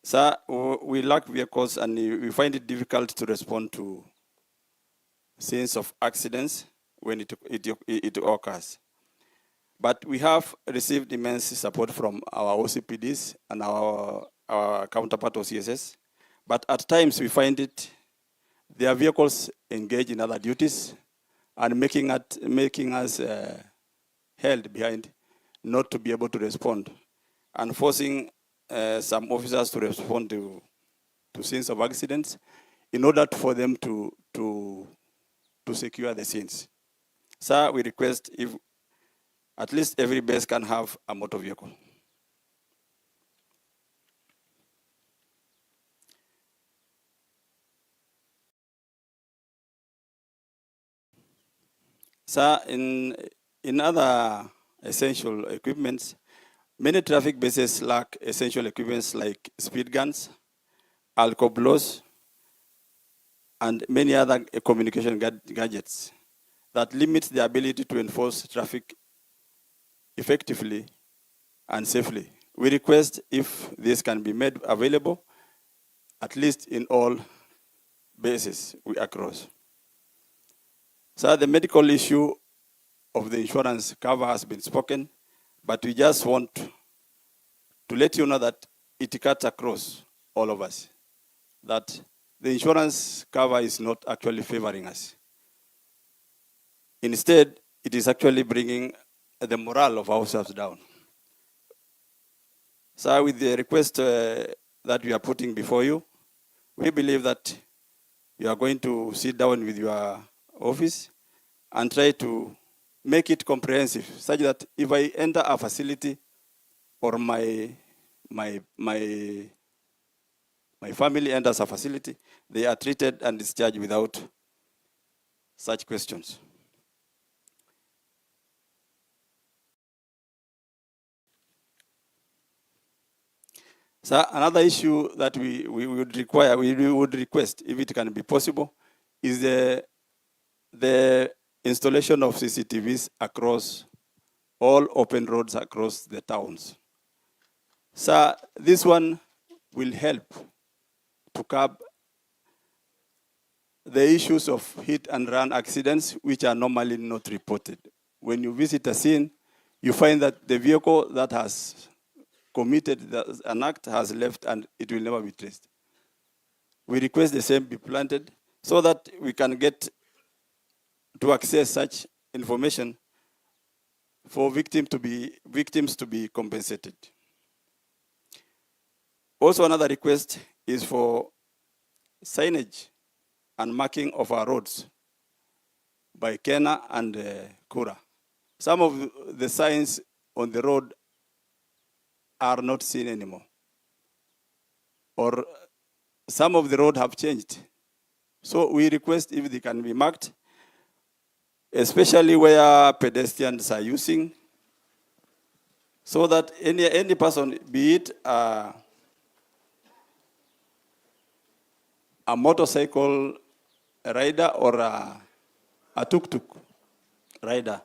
So we lack vehicles, and we find it difficult to respond to scenes of accidents when it occurs. But we have received immense support from our OCPDs and our counterpart OCSS. But at times we find it, their vehicles engage in other duties and making us held behind, not to be able to respond, and forcing some officers to respond to scenes of accidents in order for them to secure the scenes. So we request if at least every base can have a motor vehicle. So in other essential equipments, many traffic bases lack essential equipments like speed guns, alcohol blows, and many other communication gadgets that limit the ability to enforce traffic effectively and safely. We request if this can be made available, at least in all bases we across. So the medical issue of the insurance cover has been spoken, but we just want to let you know that it cuts across all of us, that the insurance cover is not actually favoring us. Instead, it is actually bringing the morale of ourselves down. So with the request that we are putting before you, we believe that you are going to sit down with your office and try to make it comprehensive, such that if I enter a facility or my family enters a facility, they are treated and discharged without such questions. So another issue that we would request, if it can be possible, is the installation of CCTVs across all open roads across the towns. So this one will help to curb the issues of hit and run accidents, which are normally not reported. When you visit a scene, you find that the vehicle that has committed an act has left and it will never be traced. We request the same be planted so that we can get to access such information for victims to be compensated. Also, another request is for signage and marking of our roads by Kena and Kura. Some of the signs on the road are not seen anymore, or some of the road have changed. So we request if they can be marked, especially where pedestrians are using, so that any person, be it a motorcycle rider or a tuk-tuk rider,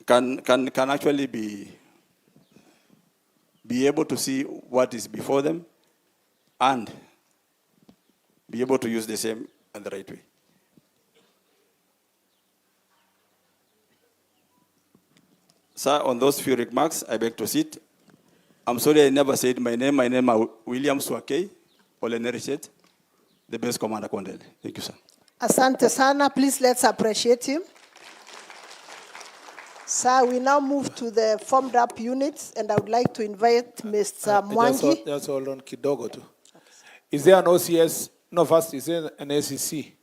can actually be able to see what is before them and be able to use the same in the right way. Sir, on those few remarks, I beg to sit. I'm sorry I never said my name. My name is William Swakey, Olenerishet, the base commander Kondele. Thank you, sir. Asante sana. Please let's appreciate him. Sir, we now move to the formed up units, and I would like to invite Mr. Mwangi. Just hold on, kidogo too. Is there an OCS? No, first, is there an ACC?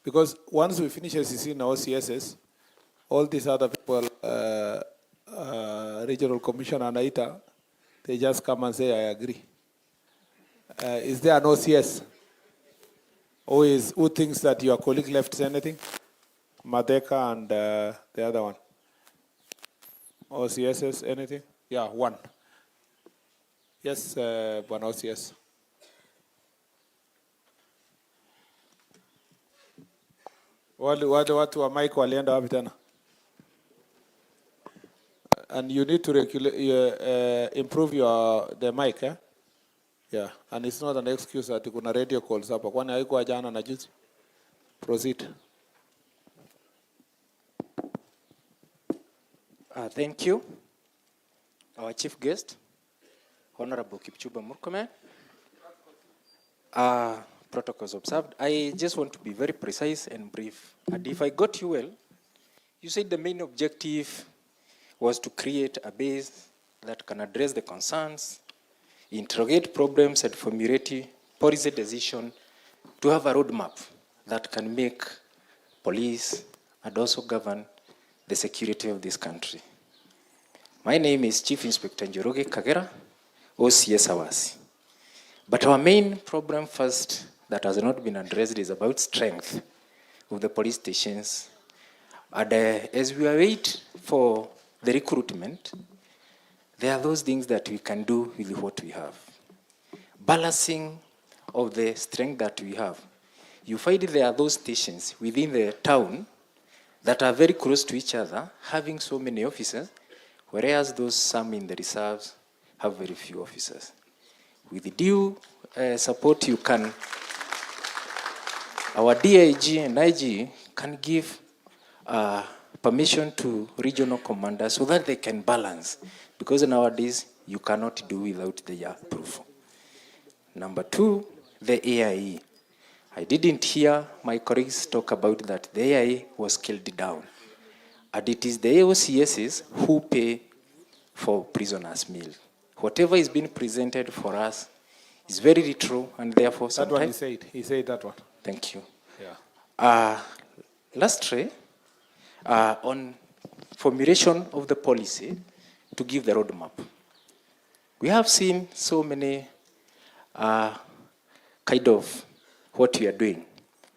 Because once we finish ACC and OCSs, all these other people, regional commissioner and AITA, they just come and say, I agree. Is there an OCS? Who thinks that your colleague left anything? Madeka and the other one. OCSs, anything? Yeah, one. Yes, one OCS. Watu wa Mike walienda wapi tena? And you need to improve the mic, eh? Yeah, and it's not an excuse that kuna radio calls hapa. Kwani haikuwa jana na juzi? Proceed. Thank you. Our chief guest, Honorable Kipchumba Murkomen. Protocols observed. I just want to be very precise and brief. And if I got you well, you said the main objective was to create a base that can address the concerns, interrogate problems, and formulate policy decision to have a roadmap that can make police and also govern the security of this country. My name is Chief Inspector Njoroge Kagera, OCS Awasi. But our main problem first that has not been addressed is about strength. of the police stations. And as we await for the recruitment, there are those things that we can do with what we have. Balancing of the strength that we have. You find there are those stations within the town that are very close to each other, having so many officers, whereas those some in the reserves have very few officers. With due support, you can, our DIG and IG can give permission to regional commanders so that they can balance, because nowadays you cannot do without their approval. Number two, the AIE. I didn't hear my colleagues talk about that. The AIE was scaled down. And it is the AOCSs who pay for prisoners' meal. Whatever is being presented for us is very little, and therefore That one sometimes... he said that one. Thank you. Yeah. Lastly, on formulation of the policy to give the roadmap. We have seen so many kind of what we are doing.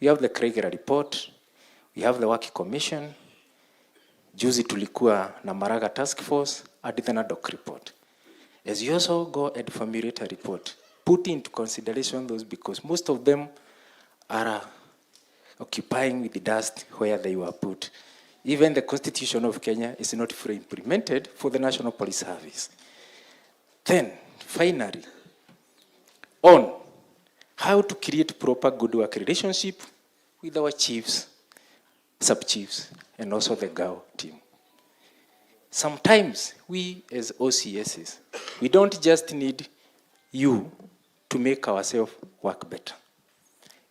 We have the Kregera report, we have the Work Commission, juzi tulikuwa na Maraga task force, and the NADOC report. As you also go and formulate a report, put into consideration those, because most of them are occupying with the dust where they were put. Even the Constitution of Kenya is not fully implemented for the National Police Service. Then, finally, on how to create proper good work relationship with our chiefs, sub-chiefs, and also the GAO team. Sometimes we as OCSs, we don't just need you to make ourselves work better.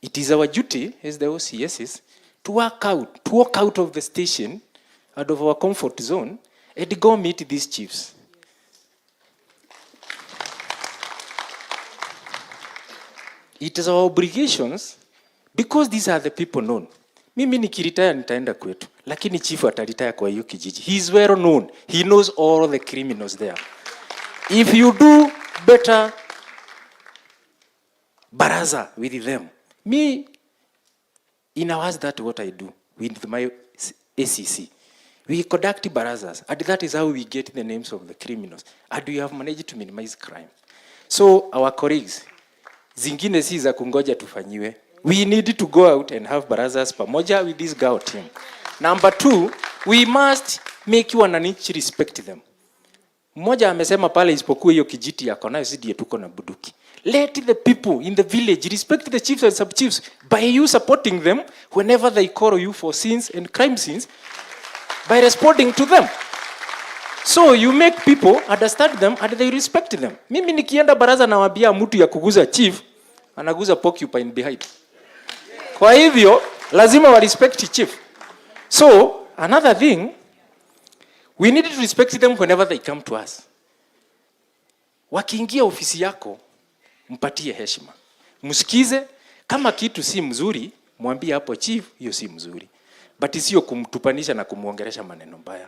It is our duty as the OCSs to walk out of the station, out of our comfort zone, and go meet these chiefs. It is our obligations, because these are the people known. Mimi nikiritaya nitaenda kwetu, lakini chifu ataritaya kwa hiyo kijiji. He is well known. He knows all the criminals there. If you do better baraza with them, me, in hours, that's what I do with my ACC. We conduct barazas, and that is how we get the names of the criminals. And we have managed to minimize crime. So our colleagues, zingine si za kungoja tufanyiwe. We need to go out and have barazas pamoja with this GAO team. Number two, we must make wananchi respect them. Mmoja amesema pale isipokuwa hiyo kijiti yako nayo sisi tuko na buduki. Let the people in the village respect the chiefs and sub-chiefs by you supporting them whenever they call you for sins and crime scenes, by responding to them. So you make people understand them and they respect them. Mimi nikienda baraza na wabia mtu ya kuguza chief, anaguza porcupine behind. Kwa hivyo, lazima wa respect chief. So, another thing, we need to respect them whenever they come to us. Wakiingia ofisi yako, mpatie heshima. Msikize, kama kitu si mzuri, mwambie hapo chief, hiyo si mzuri. But sio kumtupanisha na kumuongelesha maneno mbaya.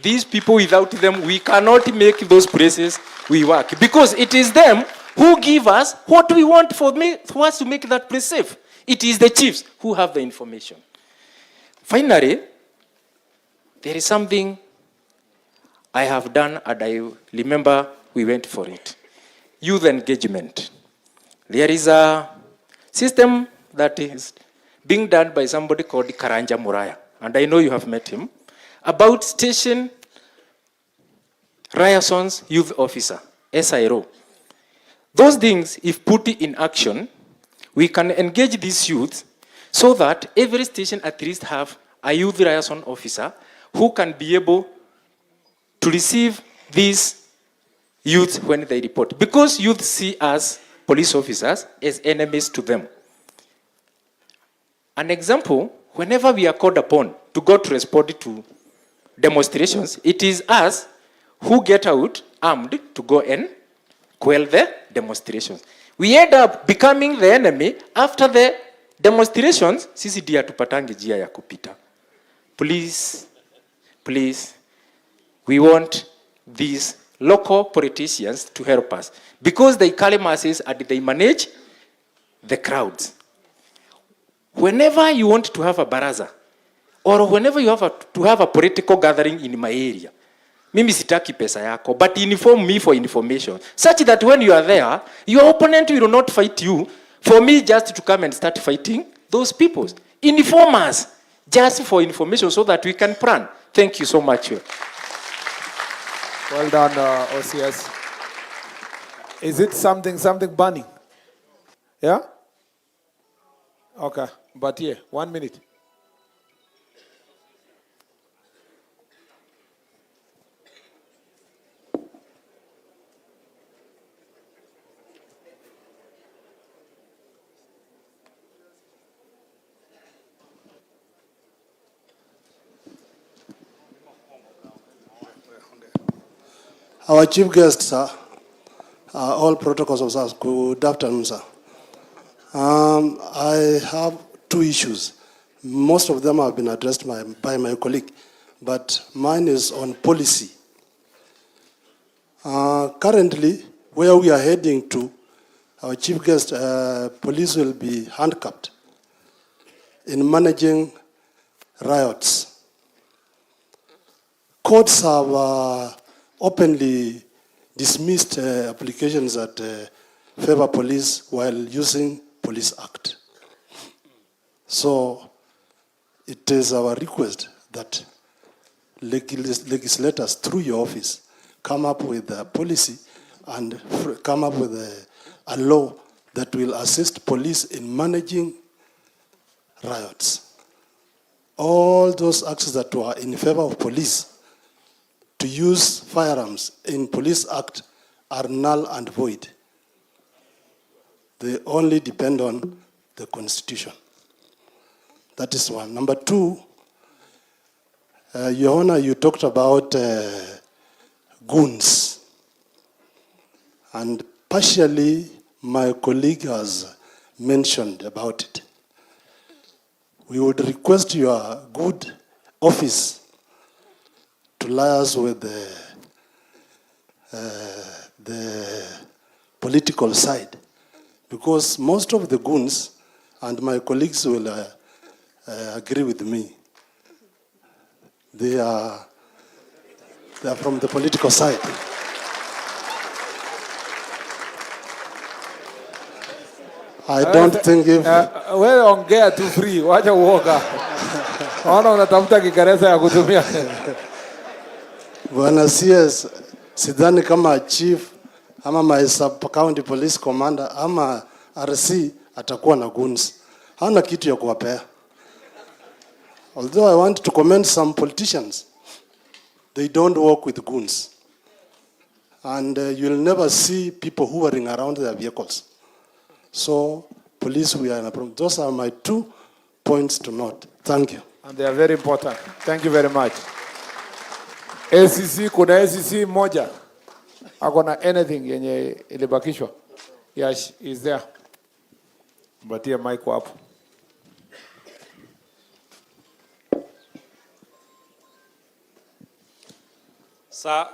These people, without them, we cannot make those places we work. Because it is them who give us what we want for us to make that place safe. It is the chiefs who have the information. Finally, there is something I have done, and I remember we went for it. Youth engagement. There is a system that is being done by somebody called Karanja Muraya, and I know you have met him, about station liaisons youth officer, SIRO. Those things, if put in action, we can engage these youth so that every station at least have a youth liaison officer who can be able to receive these youth when they report. Because youth see us, police officers, as enemies to them. An example, whenever we are called upon to go to respond to demonstrations, it is us who get out armed to go and quell the demonstrations. We end up becoming the enemy after the demonstrations. Sisi dia tupatange jia ya kupita. Please, we want these local politicians to help us because they carry masses and they manage the crowds. whenever you want to have a baraza, or whenever you have to have a political gathering in my area, mimi sitaki pesa yako, but inform me for information, such that when you are there, your opponent will not fight you for me just to come and start fighting those people. Inform us just for information so that we can plan. Thank you so much. Well done, OCS. Is it something burning? Yeah? Okay, but here, 1 minute. Our chief guests, sir, all protocols officers, good afternoon, sir. I have two issues. Most of them have been addressed by my colleague, but mine is on policy. Currently, where we are heading to, our chief guest, police will be handcuffed in managing riots. Courts have openly dismissed applications that favor police while using Police Act. So it is our request that legislators through your office come up with a policy and come up with a law that will assist police in managing riots. All those acts that were in favor of police to use firearms in Police Act are null and void. They only depend on the Constitution. That is one. Number two, Your Honor, you talked about goons. And partially, my colleague has mentioned about it. We would request your good office to liaise with the political side, because most of the goons, and my colleagues will agree with me, they are from the political side. I don't think if... Wewe ongea tu free, wacha uoga. Ona unatafuta Kiingereza ya kutumia. Bwana CS, sidhani kama chief ama my sub-county police commander ama RC atakuwa na goons. Hana kitu ya kuwapea. Although I want to commend some politicians, they don't work with goons. And you'll never see people hovering around their vehicles. So, police, we are in a problem. Those are my 2 points to note. Thank you. And they are very important. Thank you very much. ACC, kuna ACC moja. Akona anything yenye ilibakishwa. Yes, is there. Mbatia mic hapo. Sir,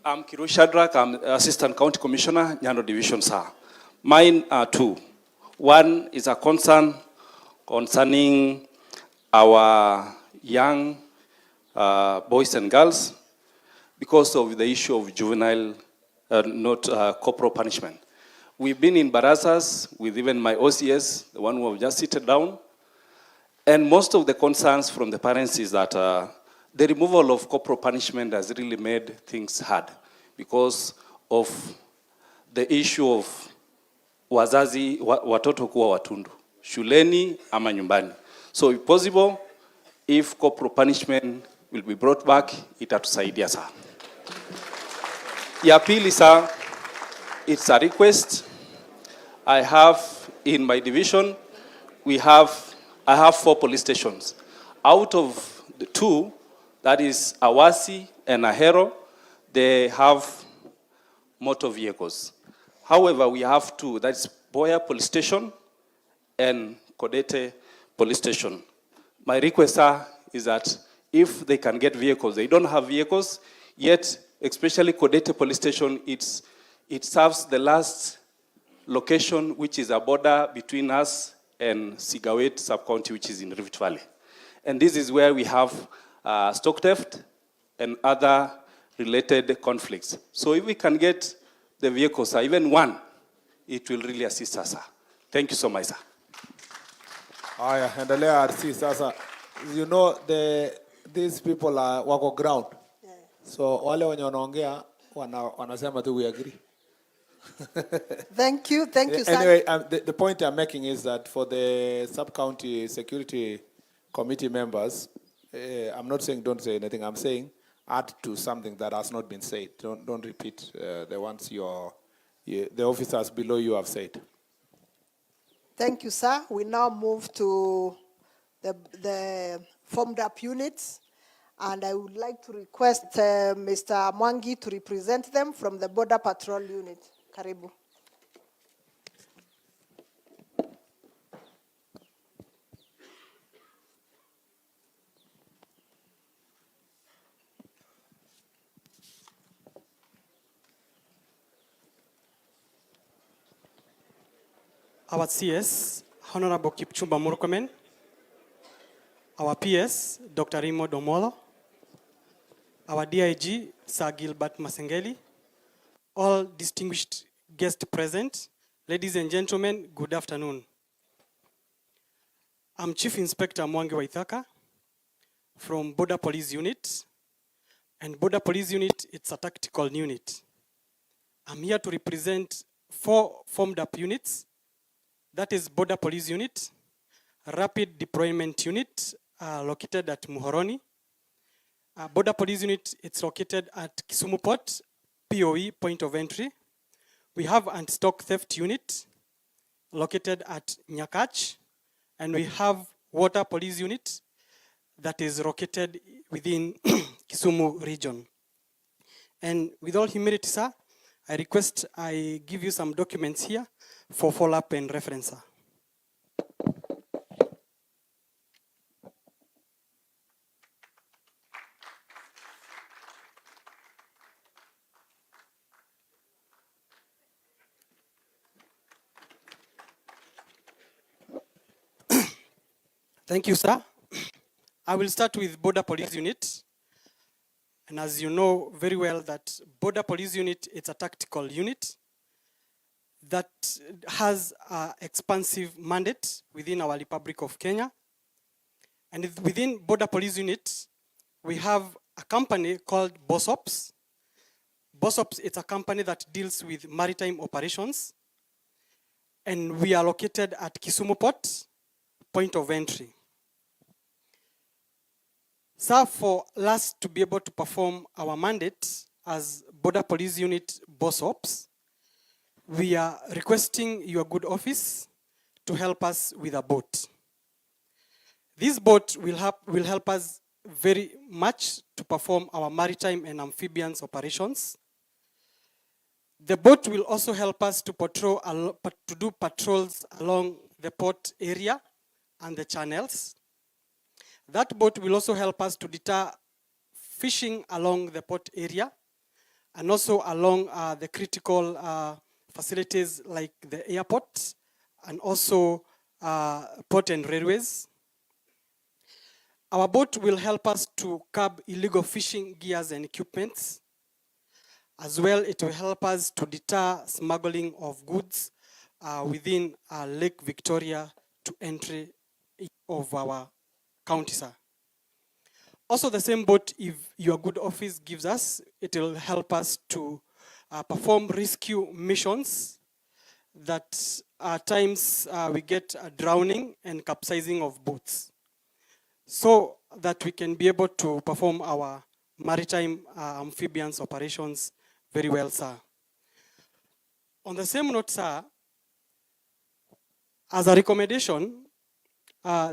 I'm Kiru Shadrack. I'm Assistant County Commissioner, Nyando Division, sir. Mine are two. One is a concern concerning our young boys and girls because of the issue of juvenile, corporal punishment. We've been in barazas with even my OCS, the one who have just seated down, and most of the concerns from the parents is that the removal of corporal punishment has really made things hard because of the issue of wazazi watoto kuwa watundu shuleni ama nyumbani. So if possible, if corporal punishment will be brought back, itatusaidia sir. Ya pili sir, it's a request. I have in my division, I have 4 police stations. Out of the 2, that is Awasi and Ahero, they have motor vehicles. However, we have 2, that's Boya Police Station and Kodete Police Station. My request, sir, is that if they can get vehicles, they don't have vehicles, yet, especially Kodete Police Station, it serves the last location, which is a border between us and Sigawet sub-county, which is in Rift Valley. And this is where we have stock theft and other related conflicts. So if we can get the vehicles, sir, even one, it will really assist us, sir. Thank you so much, sir. Aya, endelea RC sasa. You know these people are wako ground. So wale wenye wanaongea wanasema tu we agree. Thank you, sir. Anyway, the point I'm making is that for the sub-county security committee members, I'm not saying don't say anything. I'm saying add to something that has not been said. Don't repeat the ones the officers below you have said. Thank you, sir. We now move to the formed up units. And I would like to request Mr. Mwangi to represent them from the Border Patrol Unit. Karibu. Our CS, Honorable Kipchumba Murkomen. Our PS, Dr. Rimo Domolo. Our DIG, Sir Gilbert Masengeli. All distinguished guests present. Ladies and gentlemen, good afternoon. I'm Chief Inspector Mwangi Waithaka from Border Police Unit. And Border Police Unit, it's a tactical unit. I'm here to represent 4 formed up units. That is Border Police Unit, Rapid Deployment Unit, located at Muhoroni. Border Police Unit, it's located at Kisumu Port, POE, point of entry. We have Anti-Stock Theft Unit, located at Nyakach. And we have Water Police Unit, that is located within Kisumu region. And with all humility, sir, I request I give you some documents here for follow-up and reference, sir. Thank you, sir. I will start with Border Police Unit. And as you know very well that Border Police Unit, it's a tactical unit that has an expansive mandate within our Republic of Kenya. And within Border Police Unit, we have a company called BOSOPS. BOSOPS, it's a company that deals with maritime operations. And we are located at Kisumu Port, point of entry. So for us to be able to perform our mandate as Border Police Unit BOSOPS, we are requesting your good office to help us with a boat. This boat will help us very much to perform our maritime and amphibians operations. The boat will also help us to do patrols along the port area and the channels. That boat will also help us to deter fishing along the port area and also along the critical facilities like the airport and also port and railways. Our boat will help us to curb illegal fishing gears and equipments. As well, it will help us to deter smuggling of goods within Lake Victoria to entry of our county, sir. Also, the same boat, if your good office gives us, it will help us to perform rescue missions that at times we get drowning and capsizing of boats, so that we can be able to perform our maritime amphibians operations very well, sir. On the same note, sir, as a recommendation,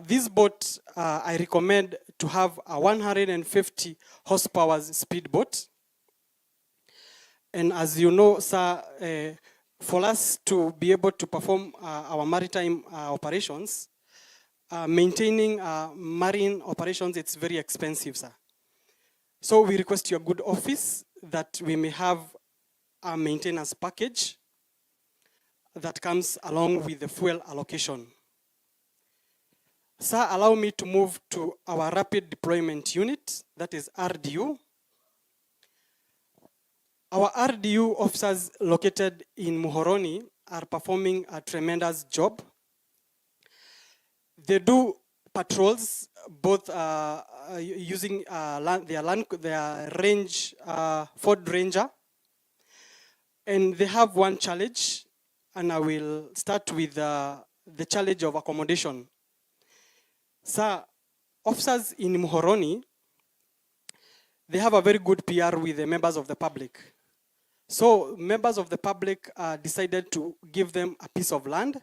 this boat, I recommend to have a 150 horsepower speedboat. And as you know, sir, for us to be able to perform our maritime operations, maintaining marine operations, it's very expensive, sir. So we request your good office that we may have a maintenance package that comes along with the fuel allocation. Sir, allow me to move to our Rapid Deployment Unit, that is RDU. Our RDU officers located in Muhoroni are performing a tremendous job. They do patrols, both using their range, Ford Ranger. And they have one challenge, and I will start with the challenge of accommodation. Sir, officers in Muhoroni, they have a very good PR with the members of the public. So members of the public decided to give them a piece of land.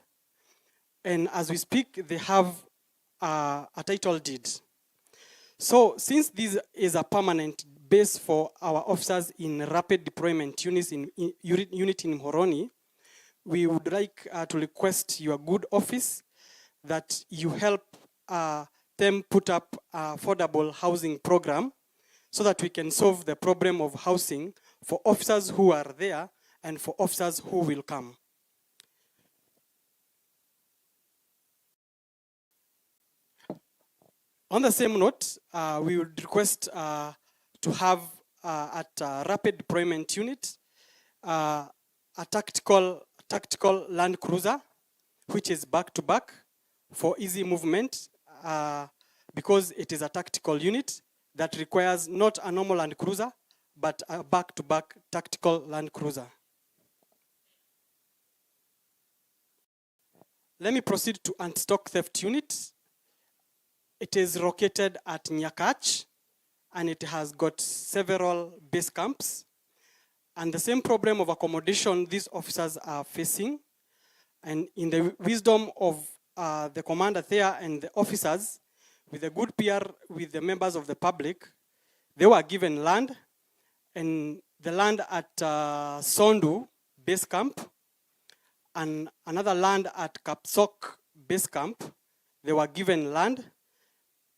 And as we speak, they have a title deed. So since this is a permanent base for our officers in rapid deployment unit in Muhoroni, we would like to request your good office that you help them put up affordable housing program so that we can solve the problem of housing for officers who are there and for officers who will come. On the same note, we would request to have at Rapid Deployment Unit a tactical land cruiser, which is back-to-back for easy movement, because it is a tactical unit that requires not a normal land cruiser, but a back-to-back tactical land cruiser. Let me proceed to anti-stock theft unit. It is located at Nyakach, and it has got several base camps. And the same problem of accommodation these officers are facing. And in the wisdom of the commander there and the officers, with a good PR with the members of the public, they were given land, and the land at Sondu base camp, and another land at Kapsok base camp, they were given land.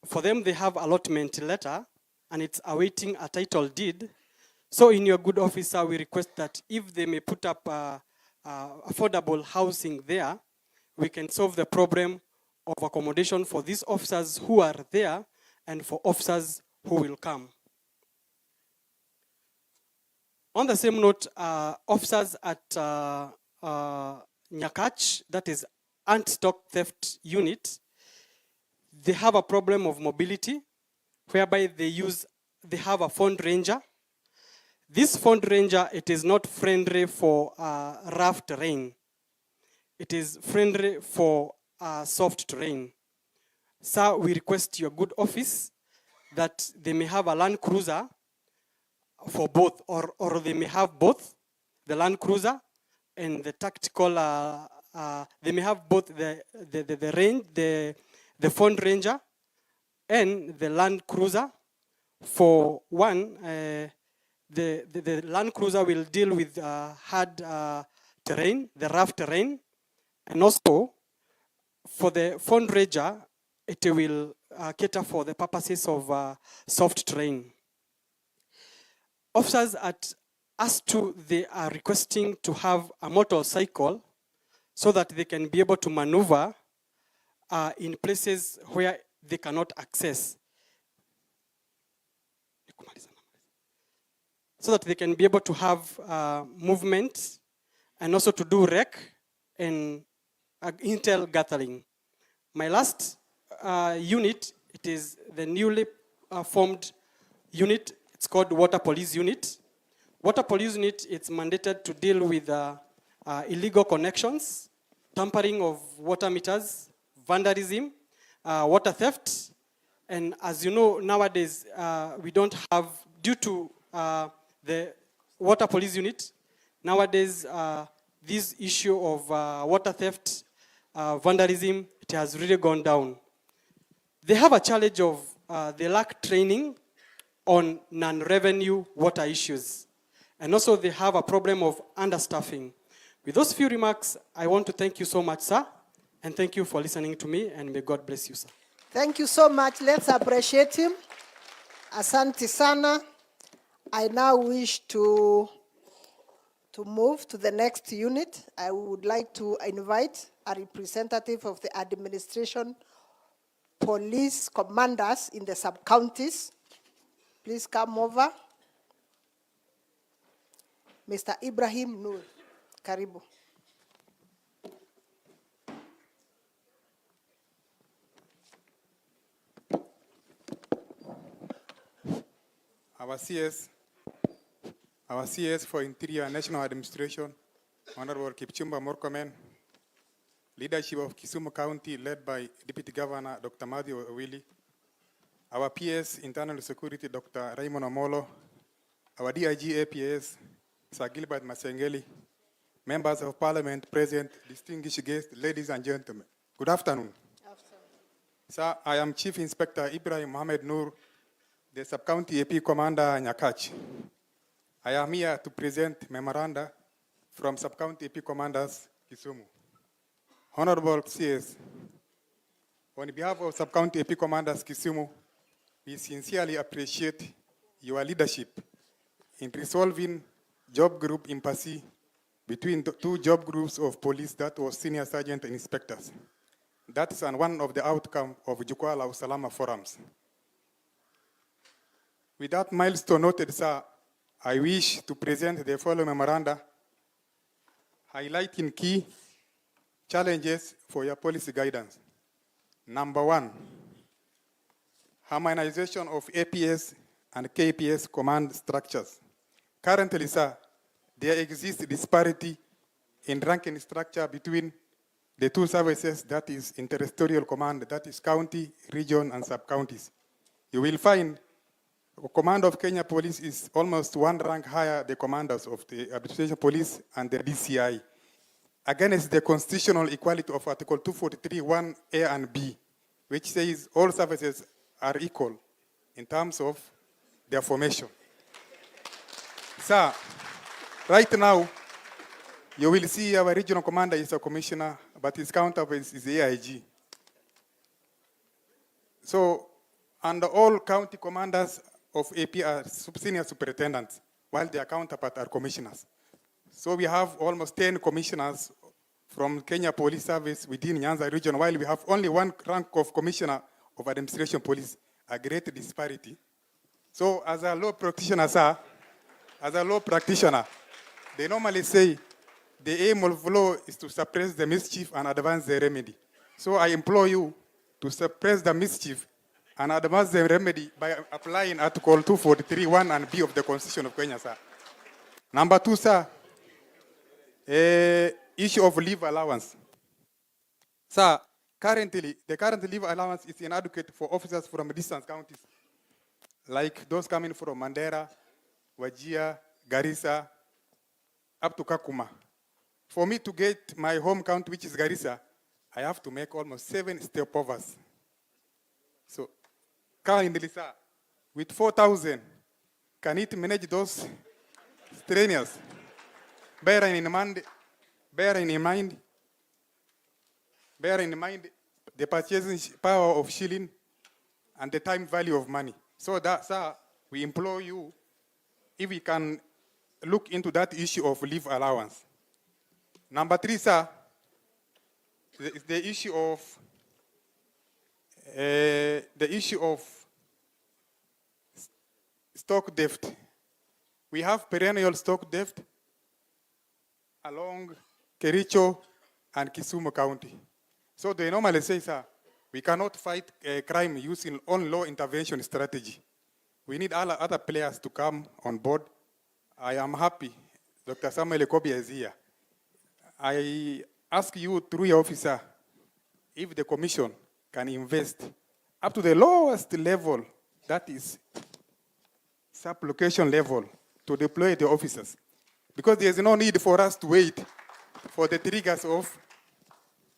For them, they have allotment letter, and it's awaiting a title deed. So in your good officer, we request that if they may put up affordable housing there, we can solve the problem of accommodation for these officers who are there and for officers who will come. On the same note, officers at Nyakach, that is anti-stock theft unit, they have a problem of mobility, whereby they have a Ford Ranger. This Ford Ranger, it is not friendly for rough terrain. It is friendly for soft terrain. Sir, we request your good office that they may have a Land Cruiser for both, or they may have both, the Land Cruiser and the tactical, they may have both the Ford Ranger and the Land Cruiser. For one, the Land Cruiser will deal with hard terrain, the rough terrain, and also for the Ford Ranger, it will cater for the purposes of soft terrain. Officers at us2, they are requesting to have a motorcycle so that they can be able to maneuver in places where they cannot access. So that they can be able to have movement and also to do rec and intel gathering. My last unit, it is the newly formed unit. It's called Water Police Unit. Water Police Unit, it's mandated to deal with illegal connections, tampering of water meters, vandalism, water theft. And as you know, nowadays, we don't have, due to the Water Police Unit, nowadays, this issue of water theft, vandalism, it has really gone down. They have a challenge of they lack training on non-revenue water issues. And also they have a problem of understaffing. With those few remarks, I want to thank you so much, sir, and thank you for listening to me, and may God bless you, sir. Thank you so much. Let's appreciate him. Asante sana. I now wish to move to the next unit. I would like to invite a representative of the administration police commanders in the sub-counties. Please come over. Mr. Ibrahim Nur, karibu. Our CS for Interior and National Administration, Honorable Kipchumba Murkomen, leadership of Kisumu County led by Deputy Governor Dr. Matthew Owili, our PS Internal Security Dr. Raymond Omolo, our DIG APS Sir Gilbert Masengeli, members of Parliament present, distinguished guests, ladies and gentlemen. Good afternoon. Sir, I am Chief Inspector Ibrahim Mohamed Nur, the Sub-County AP Commander Nyakach. I am here to present memoranda from Sub-County AP Commanders Kisumu. Honorable CS, on behalf of Sub-County AP Commanders Kisumu, we sincerely appreciate your leadership in resolving job group impasse between the two job groups of police, that was senior sergeant and inspectors. That is one of the outcomes of Jukwaa La Usalama forums. With that milestone noted, sir, I wish to present the following memoranda highlighting key challenges for your policy guidance. Number 1, harmonization of APS and KPS command structures. Currently, sir, there exists disparity in ranking structure between the two services, that is interterritorial command, that is county, region, and sub-counties. You will find the command of Kenya Police is almost one rank higher the commanders of the Administration Police and the DCI. Against the constitutional equality of Article 243, 1A and B, which says all services are equal in terms of their formation. Sir, right now, you will see our regional commander is a commissioner, but his counterpart is AIG. So, and all county commanders of AP are senior superintendents, while their counterparts are commissioners. So we have almost 10 commissioners from Kenya Police Service within Nyanza region, while we have only one rank of commissioner of administration police, a great disparity. So as a law practitioner, sir, they normally say the aim of law is to suppress the mischief and advance the remedy. So I implore you to suppress the mischief and advance the remedy by applying Article 243, 1 and B of the Constitution of Kenya, sir. Number 2, sir, issue of leave allowance. Sir, the current leave allowance is inadequate for officers from distant counties, like those coming from Mandera, Wajir, Garissa, up to Kakuma. For me to get my home county, which is Garissa, I have to make almost 7 stopovers. So, kindly, sir, with 4,000, can it manage those strenuous? Bearing in mind the purchasing power of shilling and the time value of money. So that, sir, we implore you, if we can look into that issue of leave allowance. Number 3, sir, the issue of stock theft. We have perennial stock theft along Kericho and Kisumu County. So they normally say, sir, we cannot fight crime using own law intervention strategy. We need all other players to come on board. I am happy Dr. Samuel Ekobia is here. I ask you through your officer, if the commission can invest up to the lowest level, that is sub-location level, to deploy the officers. Because there's no need for us to wait for the triggers of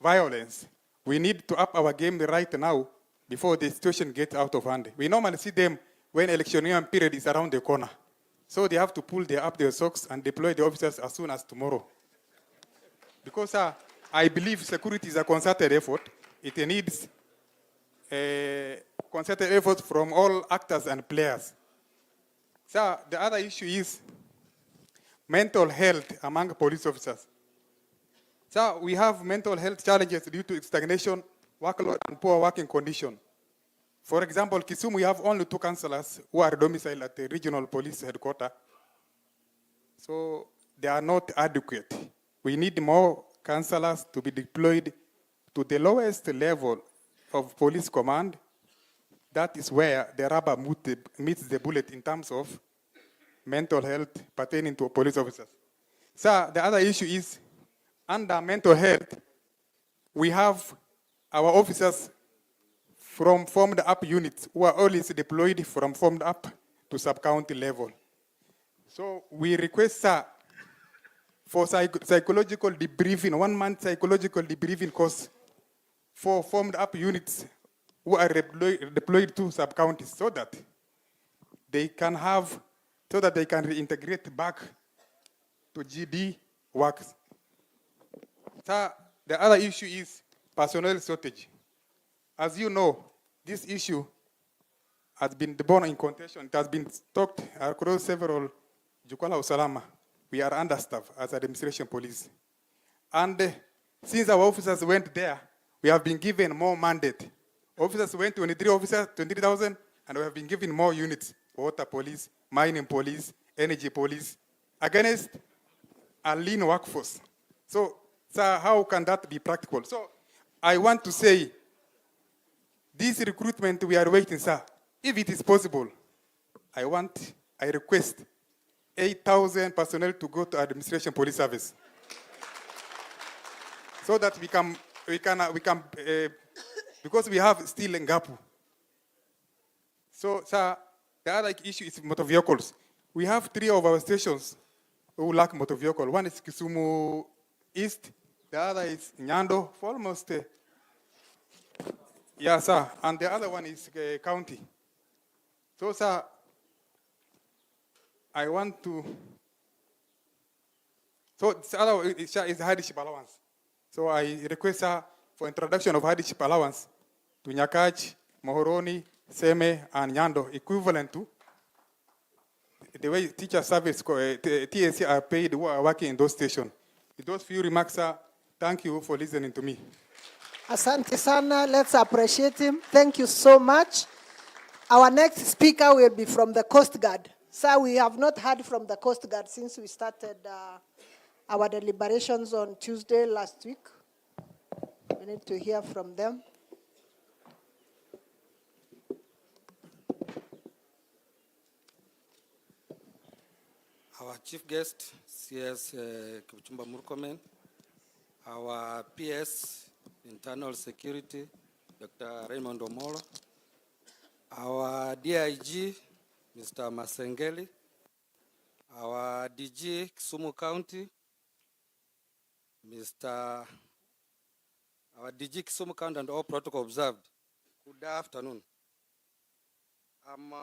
violence. We need to up our game right now before the situation gets out of hand. We normally see them when electioneering period is around the corner. So they have to pull up their socks and deploy the officers as soon as tomorrow. Because I believe security is a concerted effort. It needs a concerted effort from all actors and players. So the other issue is mental health among police officers. So we have mental health challenges due to stagnation, workload, and poor working condition. For example, Kisumu, we have only 2 councillors who are domiciled at the regional police headquarters. So they are not adequate. We need more councillors to be deployed to the lowest level of police command. That is where the rubber meets the bullet in terms of mental health pertaining to police officers. So the other issue is, under mental health, we have our officers from formed up units who are always deployed from formed up to sub-county level. So we request, sir, for psychological debriefing, 1 month psychological debriefing course for formed up units who are deployed to sub-counties so that they can reintegrate back to GD works. Sir, the other issue is personnel shortage. As you know, this issue has been born in contention. It has been talked across several Jukwaa La Usalama. We are understaffed as administration police. And since our officers went there, we have been given more mandate. Officers went 23 officers, 23,000, and we have been given more units, water police, mining police, energy police, against a lean workforce. So, sir, how can that be practical? So, I want to say, this recruitment we are waiting, sir, if it is possible, I request 8,000 personnel to go to administration police service, so that we can because we have still a gap. So, sir, the other issue is motor vehicles. We have 3 of our stations who lack motor vehicle. One is Kisumu East, the other is Nyando, for almost, yeah, sir, and the other one is county. So, sir, I want to, so the other is hardship allowance. So I request, sir, for introduction of hardship allowance to Nyakach, Mohoroni, Seme, and Nyando, equivalent to the way teacher service, TSC are paid who are working in those stations. With those few remarks, sir, thank you for listening to me. Asante sana. Let's appreciate him. Thank you so much. Our next speaker will be from the Coast Guard. Sir, we have not heard from the Coast Guard since we started our deliberations on Tuesday last week. We need to hear from them. Our chief guest, CS Kipchumba Murkomen, our PS, Internal Security, Dr. Raymond Omolo, our DIG, Mr. Masengeli, our DG, Kisumu County, our DG Kisumu County and all protocol observed. Good afternoon. I'm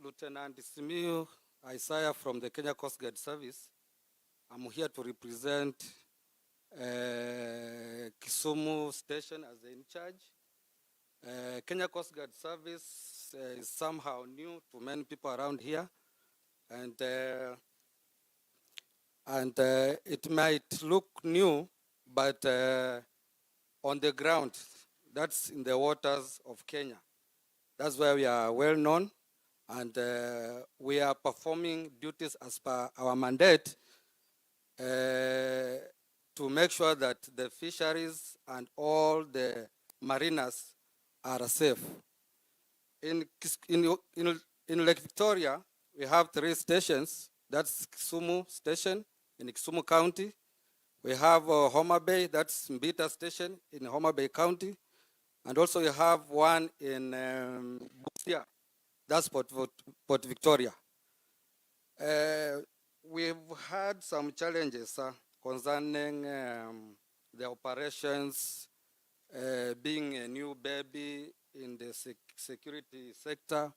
Lieutenant Simiyu Isaiah from the Kenya Coast Guard Service. I'm here to represent Kisumu Station as the in charge. Kenya Coast Guard Service is somehow new to many people around here, and it might look new, but on the ground, that's in the waters of Kenya. That's where we are well known, and we are performing duties as per our mandate to make sure that the fisheries and all the mariners are safe. In Lake Victoria, we have 3 stations. That's Kisumu Station in Kisumu County. We have Homa Bay, that's Mbita Station in Homa Bay County. And also we have one in Busia, that's Port Victoria. We've had some challenges concerning the operations, being a new baby in the security sector.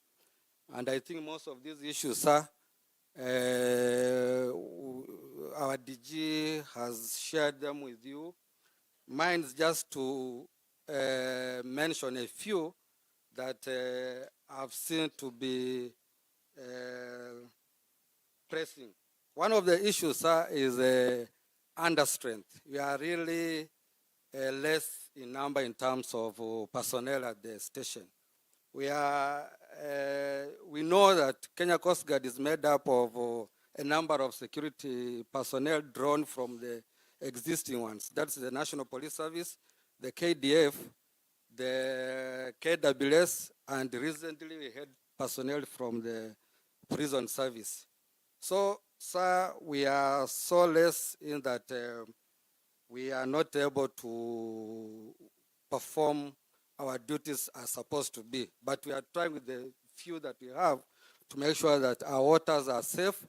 And I think most of these issues, our DG has shared them with you. Mine is just to mention a few that I've seen to be pressing. One of the issues, is understrength. We are really less in number in terms of personnel at the station. we know that Kenya Coast Guard is made up of a number of security personnel drawn from the existing ones. That's the National Police Service, the KDF, the KWS, and recently we had personnel from the prison service. So, sir, we are so less in that we are not able to perform our duties as supposed to be. But we are trying with the few that we have to make sure that our waters are safe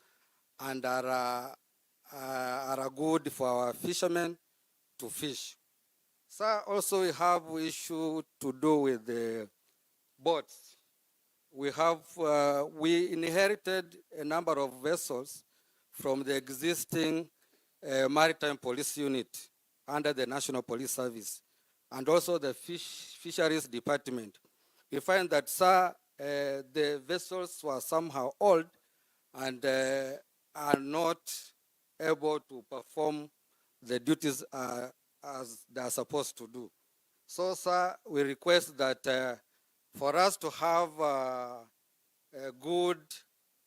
and are good for our fishermen to fish. Sir, also we have issue to do with the boats. We inherited a number of vessels from the existing maritime police unit under the National Police Service and also the fisheries department. We find that, sir, the vessels were somehow old and are not able to perform the duties as they are supposed to do. So, sir, we request that for us to have good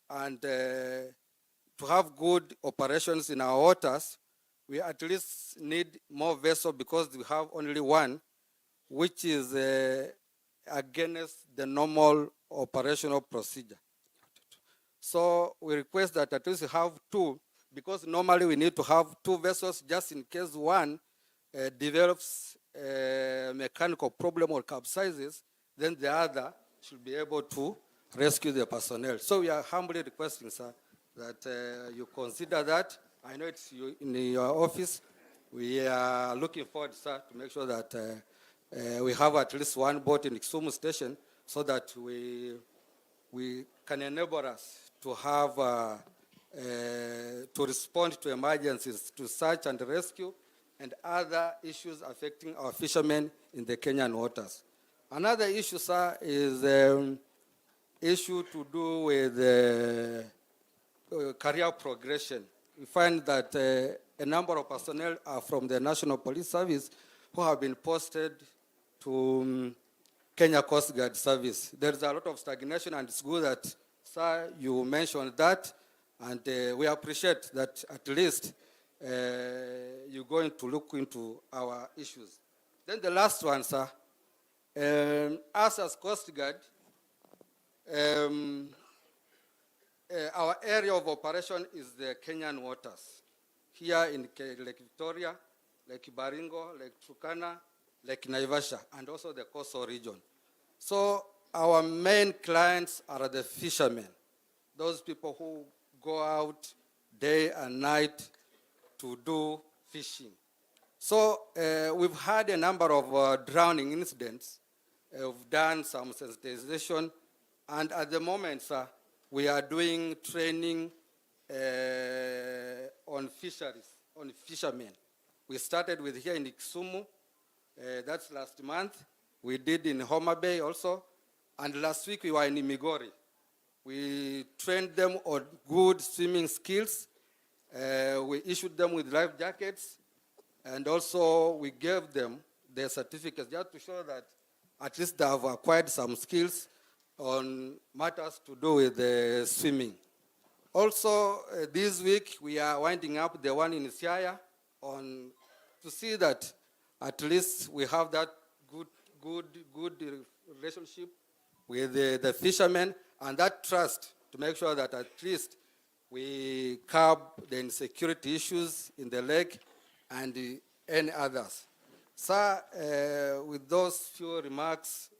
and to have good operations in our waters, we at least need more vessels because we have only one, which is against the normal operational procedure. So we request that at least have two, because normally we need to have two vessels just in case one develops a mechanical problem or capsizes, then the other should be able to rescue the personnel. So we are humbly requesting, sir, that you consider that. I know it's in your office. We are looking forward, sir, to make sure that we have at least one boat in Kisumu station so that we can enable us to have, to respond to emergencies, to search and rescue, and other issues affecting our fishermen in the Kenyan waters. Another issue, sir, is issue to do with career progression. We find that a number of personnel are from the National Police Service who have been posted to Kenya Coast Guard Service. There's a lot of stagnation, and it's good that, sir, you mentioned that, and we appreciate that at least you're going to look into our issues. Then the last one, sir, us as Coast Guard, our area of operation is the Kenyan waters. Here in Lake Victoria, Lake Baringo, Lake Turkana, Lake Naivasha, and also the coastal region. So our main clients are the fishermen, those people who go out day and night to do fishing. So we've had a number of drowning incidents. We've done some sensitization, and at the moment, sir, we are doing training on fisheries, on fishermen. We started with here in Kisumu, that's last month. We did in Homa Bay also, and last week we were in Migori. We trained them on good swimming skills. We issued them with life jackets, and also we gave them their certificates just to show that at least they have acquired some skills on matters to do with swimming. Also, this week we are winding up the one in Siaya to see that at least we have that good relationship with the fishermen and that trust to make sure that at least we curb the insecurity issues in the lake and any others. Sir, with those few remarks,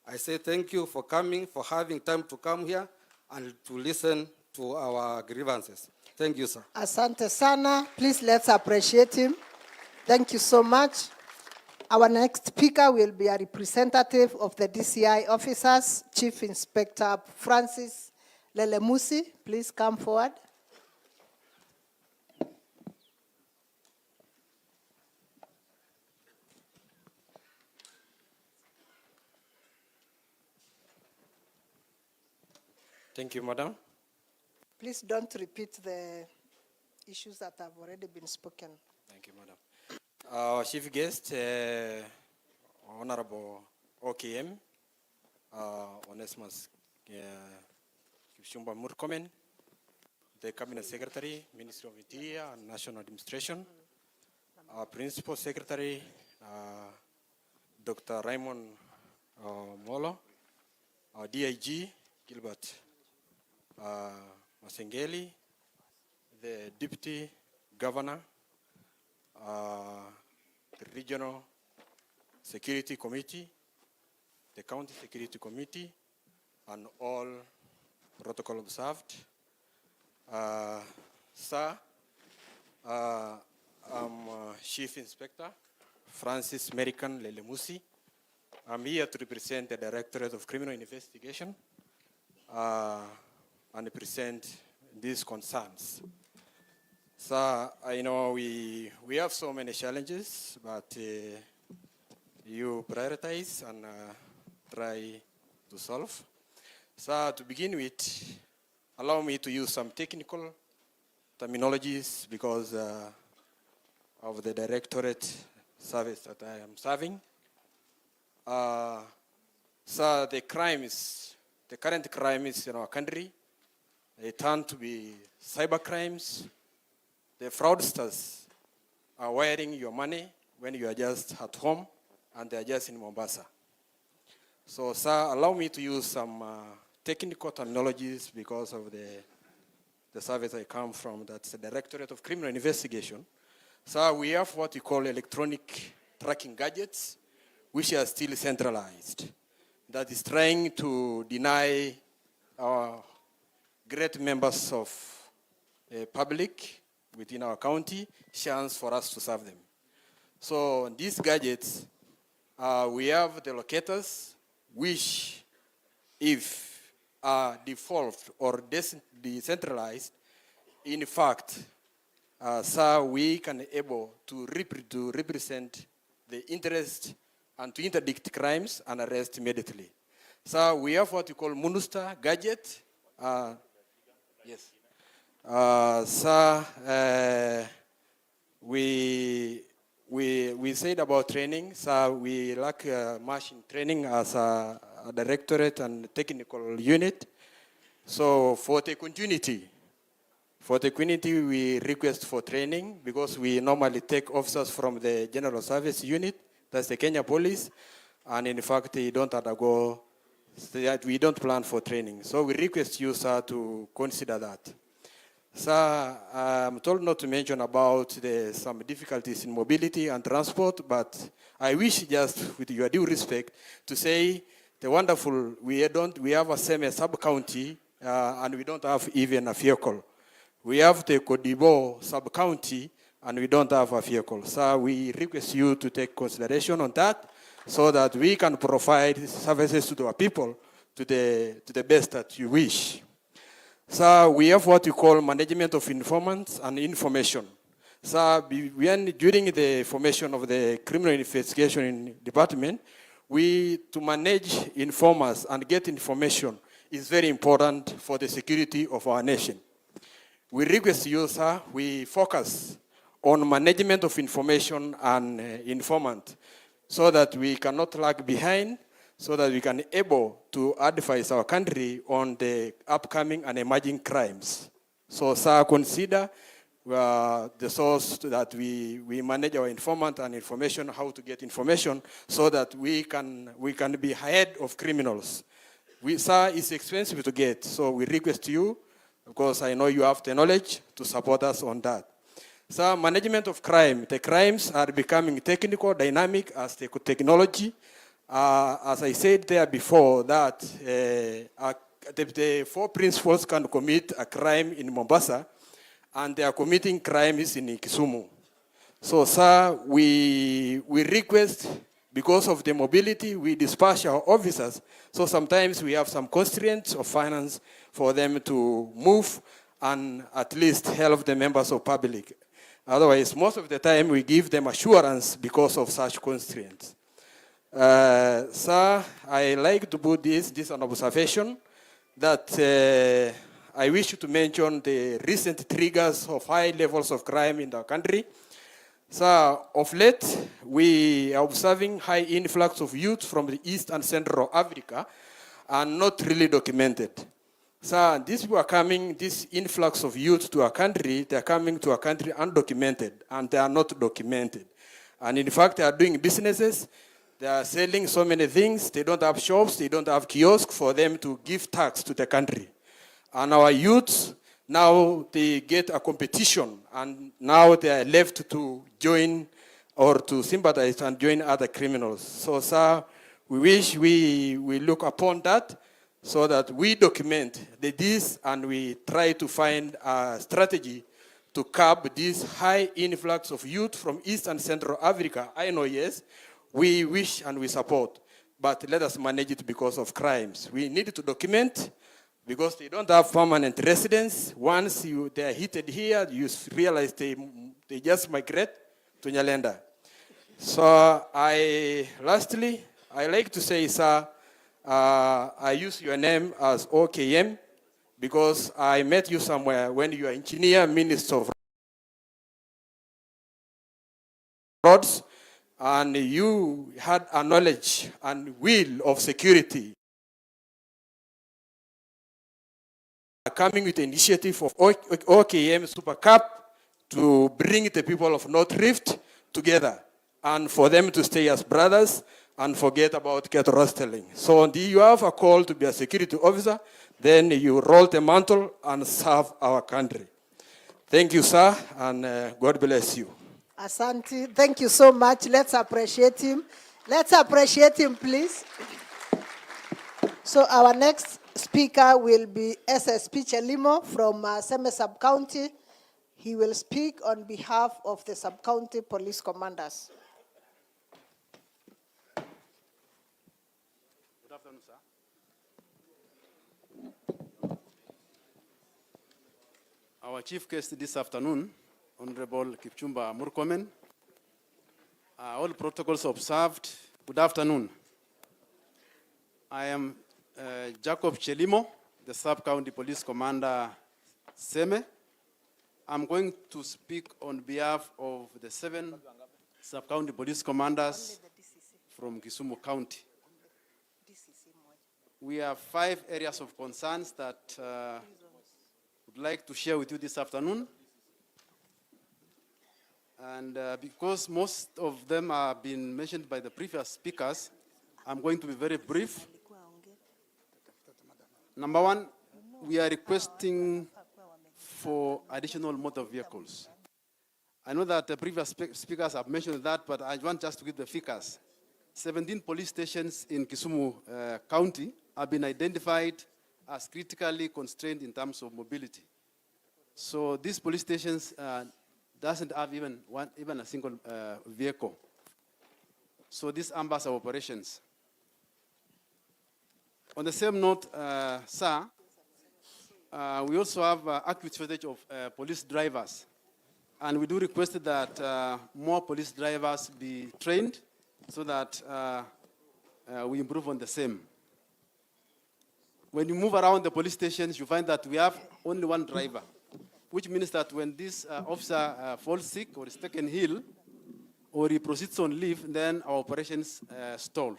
I say thank you for coming, for having time to come here and to listen to our grievances. Thank you, sir. Asante sana. Please let's appreciate him. Thank you so much. Our next speaker will be a representative of the DCI officers, Chief Inspector Francis Lelemusi. Please come forward. Thank you, Madam. Please don't repeat the issues that have already been spoken. Thank you, Madam. Our chief guest, Honorable OKM, Onesimus Kipchumba Murkomen, the Cabinet Secretary, Ministry of Interior and National Administration, our Principal Secretary, Dr. Raymond Molo, our DIG, Gilbert Masengeli, the Deputy Governor, the Regional Security Committee, the County Security Committee, and all protocol observed. Sir, I'm Chief Inspector Francis American Lelemusi. I'm here to represent the Directorate of Criminal Investigation and present these concerns. So I know we have so many challenges, but you prioritize and try to solve. So to begin with, allow me to use some technical terminologies because of the directorate service that I am serving. So the current crimes in our country, they tend to be cyber crimes. The fraudsters are wiring your money when you are just at home and they are just in Mombasa. So, sir, allow me to use some technical terminologies because of the service I come from, that's the Directorate of Criminal Investigation. So we have what we call electronic tracking gadgets, which are still centralized. That is trying to deny our great members of public within our county chance for us to serve them. So these gadgets, we have the locators, which if default or decentralized, in fact, so we can able to represent the interest and to interdict crimes and arrest immediately. So we have what we call MUNUSTA gadget. Yes. We said about training. So we lack much in training as a directorate and technical unit. So for the continuity, we request for training because we normally take officers from the General Service Unit, that's the Kenya Police, and in fact, they don't undergo, we don't plan for training. So we request you, sir, to consider that. Sir, I'm told not to mention about some difficulties in mobility and transport, but I wish just with your due respect to say the wonderful, we have a sub-county and we don't have even a vehicle. We have the Kodibo sub-county and we don't have a vehicle. So we request you to take consideration on that so that we can provide services to our people to the best that you wish. So we have what we call management of informants and information. So during the formation of the criminal investigation department, to manage informers and get information is very important for the security of our nation. We request you, sir, we focus on management of information and informant so that we cannot lag behind, so that we can able to advise our country on the upcoming and emerging crimes. So, sir, consider the source that we manage our informant and information, how to get information, so that we can be ahead of criminals. Sir, it's expensive to get, so we request you, because I know you have the knowledge to support us on that. So, management of crime. The crimes are becoming technical, dynamic as the technology. As I said there before, that the four principals can commit a crime in Mombasa, and they are committing crimes in Kisumu. So, sir, we request, because of the mobility, we dispatch our officers. So sometimes we have some constraints of finance for them to move and at least help the members of public. Otherwise, most of the time we give them assurance because of such constraints. Sir, I like to put this an observation that I wish to mention the recent triggers of high levels of crime in our country. So, of late, we are observing high influx of youth from the East and Central Africa, and not really documented. So these people are coming, this influx of youth to our country, they are coming to our country undocumented, and they are not documented. And in fact, they are doing businesses, they are selling so many things, they don't have shops, they don't have kiosks for them to give tax to the country. And our youths, now they get a competition, and now they are left to join or to sympathize and join other criminals. So, sir, we wish we look upon that so that we document this and we try to find a strategy to curb this high influx of youth from East and Central Africa. I know, yes, we wish and we support, but let us manage it because of crimes. We need to document because they don't have permanent residence. Once they are heated here, you realize they just migrate to Nyalenda. So lastly, I like to say, sir, I use your name as OKM because I met you somewhere when you are engineer, minister of roads, and you had a knowledge and will of security. Coming with the initiative of OKM Super Cup to bring the people of North Rift together and for them to stay as brothers and forget about cattle rustling. So you have a call to be a security officer, then you roll the mantle and serve our country. Thank you, sir, and God bless you. Asante, thank you so much. Let's appreciate him. Let's appreciate him, please. So our next speaker will be SSP Chelimo from Seme Sub-County. He will speak on behalf of the Sub-County Police Commanders. Good afternoon, sir. Our chief guest this afternoon, Honorable Kipchumba Murkomen. All protocols observed. Good afternoon. I am Jacob Chelimo, the Sub-County Police Commander, Seme. I'm going to speak on behalf of the 7 Sub-County Police Commanders from Kisumu County. We have 5 areas of concerns that would like to share with you this afternoon. And because most of them have been mentioned by the previous speakers, I'm going to be very brief. Number 1, we are requesting for additional motor vehicles. I know that the previous speakers have mentioned that, but I want just to give the figures. 17 police stations in Kisumu County have been identified as critically constrained in terms of mobility. So these police stations doesn't have even a single vehicle. So this hampers our operations. On the same note, sir, we also have acute shortage of police drivers. And we do request that more police drivers be trained so that we improve on the same. When you move around the police stations, you find that we have only one driver, which means that when this officer falls sick or is taken ill, or he proceeds on leave, then our operations stall.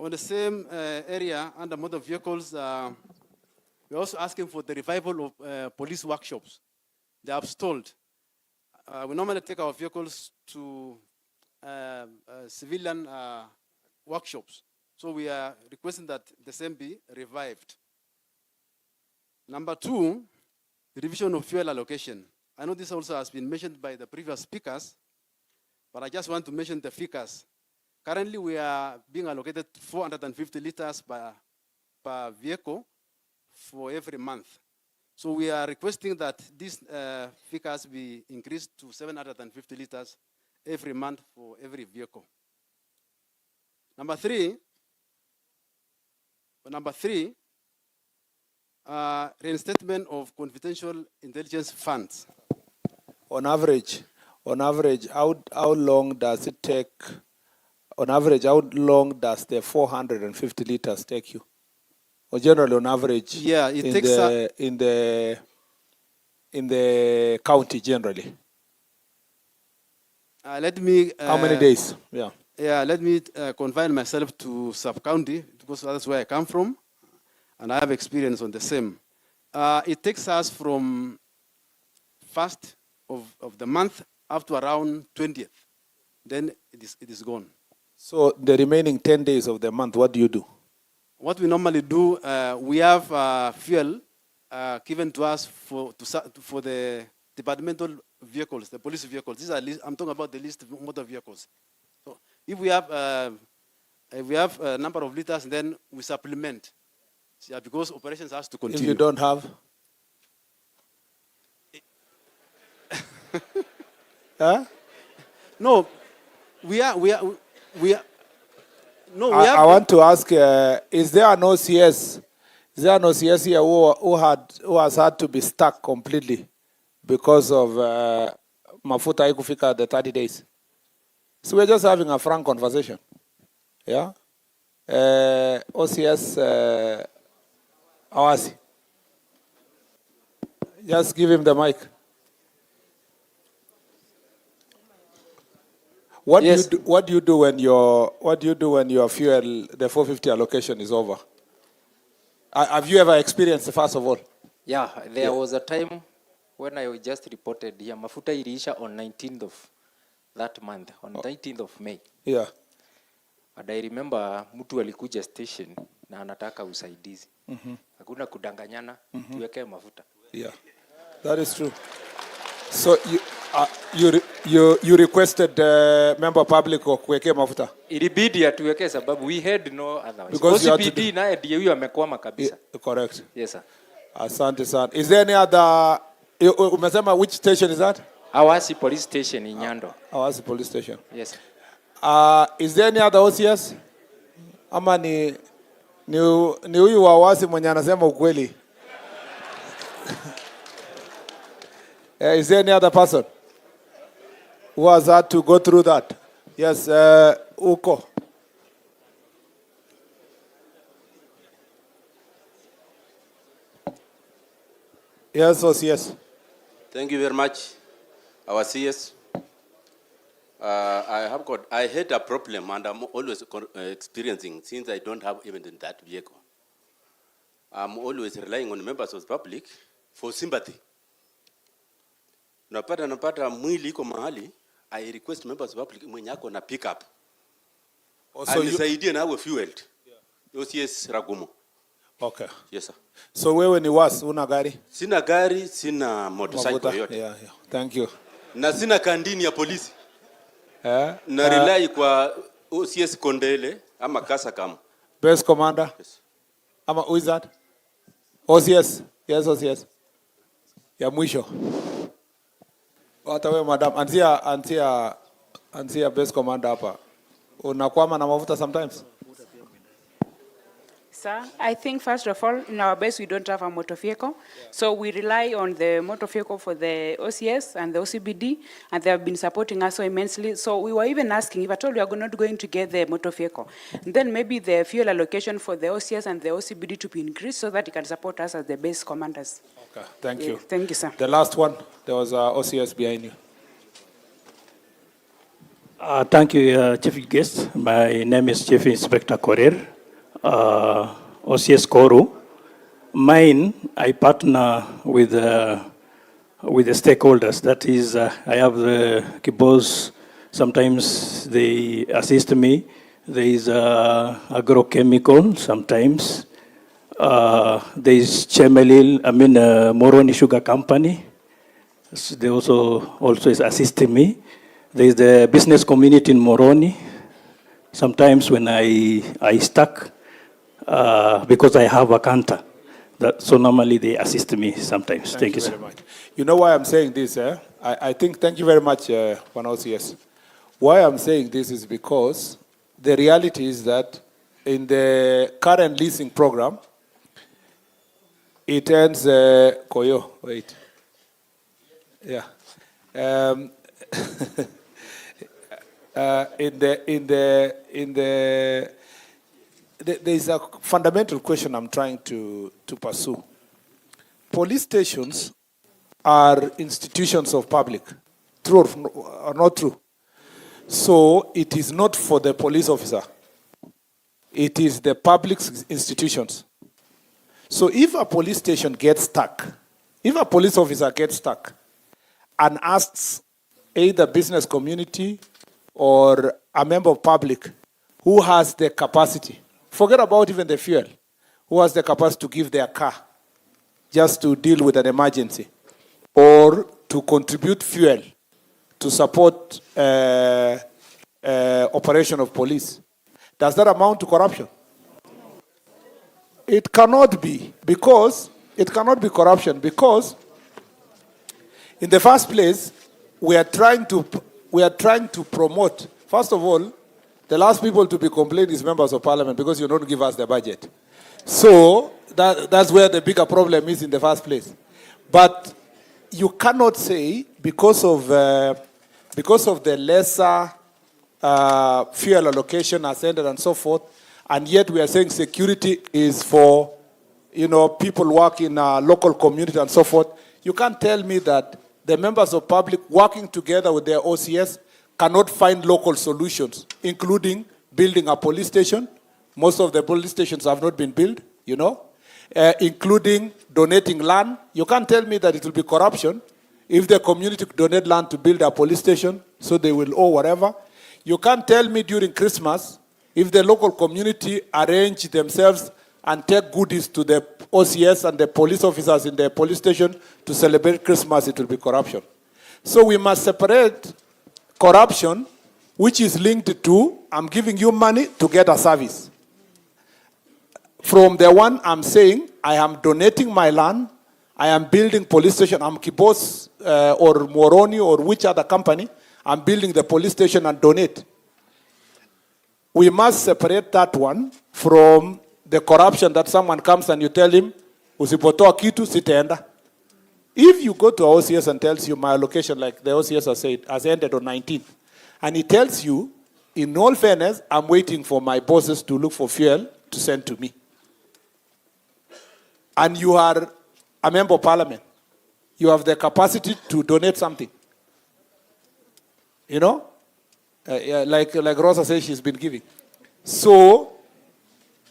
On the same area, under motor vehicles, we're also asking for the revival of police workshops. They have stalled. We normally take our vehicles to civilian workshops. So we are requesting that the same be revived. Number 2, revision of fuel allocation. I know this also has been mentioned by the previous speakers, but I just want to mention the figures. Currently, we are being allocated 450 liters per vehicle for every month. So we are requesting that these figures be increased to 750 liters every month for every vehicle. Number 3, reinstatement of confidential intelligence funds. On average, how long does it take? On average, how long does the 450 liters take you? Or generally, on average, yeah, it takes in the county generally. Let me. How many days? Yeah. Yeah, let me confine myself to sub-county because that's where I come from, and I have experience on the same. It takes us from 1st of the month up to around 20th. Then it is gone. So the remaining 10 days of the month, what do you do? What we normally do, we have fuel given to us for the departmental vehicles, the police vehicles. These are I'm talking about the least motor vehicles. So if we have a number of liters, then we supplement. Yeah, because operations has to continue. If you don't have? Huh? No, we are. No, we have. I want to ask: is there an OCS? Is there an OCS here who has had to be stuck completely because of mafuta haikufika the 30 days? So we're just having a frank conversation. Yeah. OCS Awasi. Just give him the mic. What do you do when your fuel, the 450 allocation is over? Have you ever experienced it, first of all? Yeah, there was a time when I just reported here, mafuta iliisha on 19th of that month, on 19th of May. Yeah. And I remember mtu alikuja station na anataka usaidizi. Hakuna kudanganyana, tuweke mafuta. Yeah, that is true. So you requested member public kuwekea mafuta? Ilibidi atuweke sababu we had no otherwise. Because OCPD naye ndiye huyo amekwama kabisa. Correct. Yes, sir. Asante sana. Is there any other, umesema which station is that? Awasi police station in Nyando. Awasi police station. Yes. Is there any other OCS? Ama ni huyu wa Awasi mwenye anasema ukweli? Is there any other person who has had to go through that? Yes, Uko. Yes, OCS. Thank you very much, our CS. I had a problem, and I'm always experiencing, since I don't have even that vehicle. I'm always relying on members of the public for sympathy. Napata mwili iko mahali, I request members of the public mwenye ako na pick up. Anisaidie na awe fueled. OCS Ragumo. Okay. Yes, sir. So wewe ni was, una gari? Sina gari, sina motorcycle yote. Yeah. Thank you. Na sina kandini ya polisi. Na rely kwa OCS Kondele ama Kasa Kam. Base commander? Yes. Ama who is that? OCS. Yes, OCS. Ya mwisho. Hata wewe madam, antia base commander hapa. Unakwama na mafuta sometimes? Sir, I think first of all, in our base, we don't have a motor vehicle. So we rely on the motor vehicle for the OCS and the OCBD, and they have been supporting us so immensely. So we were even asking, if at all we are not going to get the motor vehicle, then maybe the fuel allocation for the OCS and the OCBD to be increased so that it can support us as the base commanders. Okay, thank you. Thank you, sir. The last one, there was OCS behind you. Thank you, Chief Guest. My name is Chief Inspector Korir. OCS Koru. Mine, I partner with the stakeholders. That is, I have the Kibos. Sometimes they assist me. There is agrochemical. Sometimes there is Chemelil. Moroni Sugar Company. So they also is assisting me. There is the business community in Moroni. Sometimes when I stuck. Because I have a counter. So normally they assist me sometimes. Thank you, sir. Very much. You know why I'm saying this? I think, thank you very much, Juan OCS. Why I'm saying this is because the reality is that in the current leasing program, it ends, Koyo, wait. Yeah. There is a fundamental question I'm trying to pursue. Police stations are institutions of public. True or not true? So it is not for the police officer. It is the public institutions. So if a police station gets stuck, if a police officer gets stuck and asks either business community or a member of public who has the capacity, forget about even the fuel, who has the capacity to give their car just to deal with an emergency or to contribute fuel to support operation of police, does that amount to corruption? It cannot be, because it cannot be corruption, because in the first place, we are trying to promote. First of all, the last people to be complained is members of parliament, because you don't give us the budget. So that's where the bigger problem is in the first place. But you cannot say because of the lesser fuel allocation ascended and so forth, and yet we are saying security is for, people work in a local community and so forth. You can't tell me that the members of public working together with their OCS cannot find local solutions, including building a police station. Most of the police stations have not been built, including donating land. You can't tell me that it will be corruption if the community donate land to build a police station, so they will owe whatever. You can't tell me during Christmas, if the local community arrange themselves and take goodies to the OCS and the police officers in the police station to celebrate Christmas, it will be corruption. So we must separate corruption, which is linked to, I'm giving you money to get a service, from the one I'm saying, I am donating my land, I am building police station, I'm Kibos or Moroni or which other company, I'm building the police station and donate. We must separate that one from the corruption that someone comes and you tell him, usipotoa kitu sitaenda. If you go to OCS and tells you my allocation, like the OCS has said, has ended on 19th, and he tells you, in all fairness, I'm waiting for my bosses to look for fuel to send to me. And you are a member of parliament. You have the capacity to donate something. Like Rosa says she's been giving. So,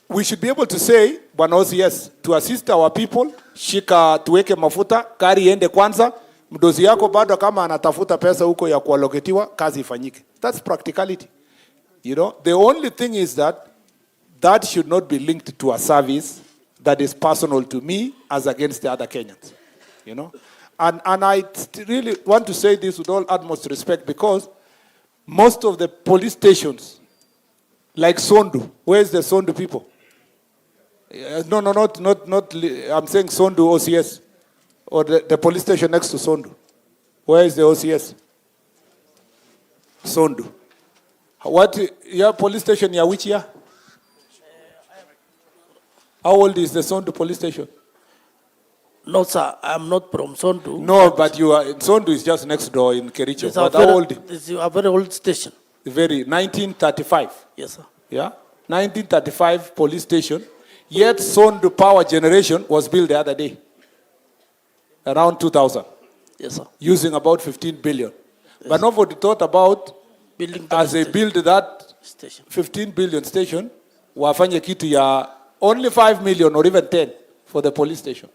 we should be able to say, Bwana OCS, to assist our people, shika tuweke mafuta, kari ende kwanza, mdozi yako bado kama anatafuta pesa huko ya kualoketiwa, kazi ifanyike. That's practicality. The only thing is that should not be linked to a service that is personal to me as against the other Kenyans. And I really want to say this with all utmost respect, because most of the police stations, like Sondu, where is the Sondu people? No, not. I'm saying Sondu OCS, or the police station next to Sondu. Where is the OCS? Sondu. What your police station? Yeah, which year? How old is the Sondu police station? No, sir, I'm not from Sondu. No, but you are. Sondu is just next door in Kericho. But how old? It's a very old station. 1935. Yes, sir. Yeah, 1935 police station. Yet Sondu Power Generation was built the other day, around 2000. Yes, sir. Using about 15 billion. Yes. But nobody thought about building as they build that station. 15 billion station, wafanye kitu ya only 5 million or even 10 for the police station.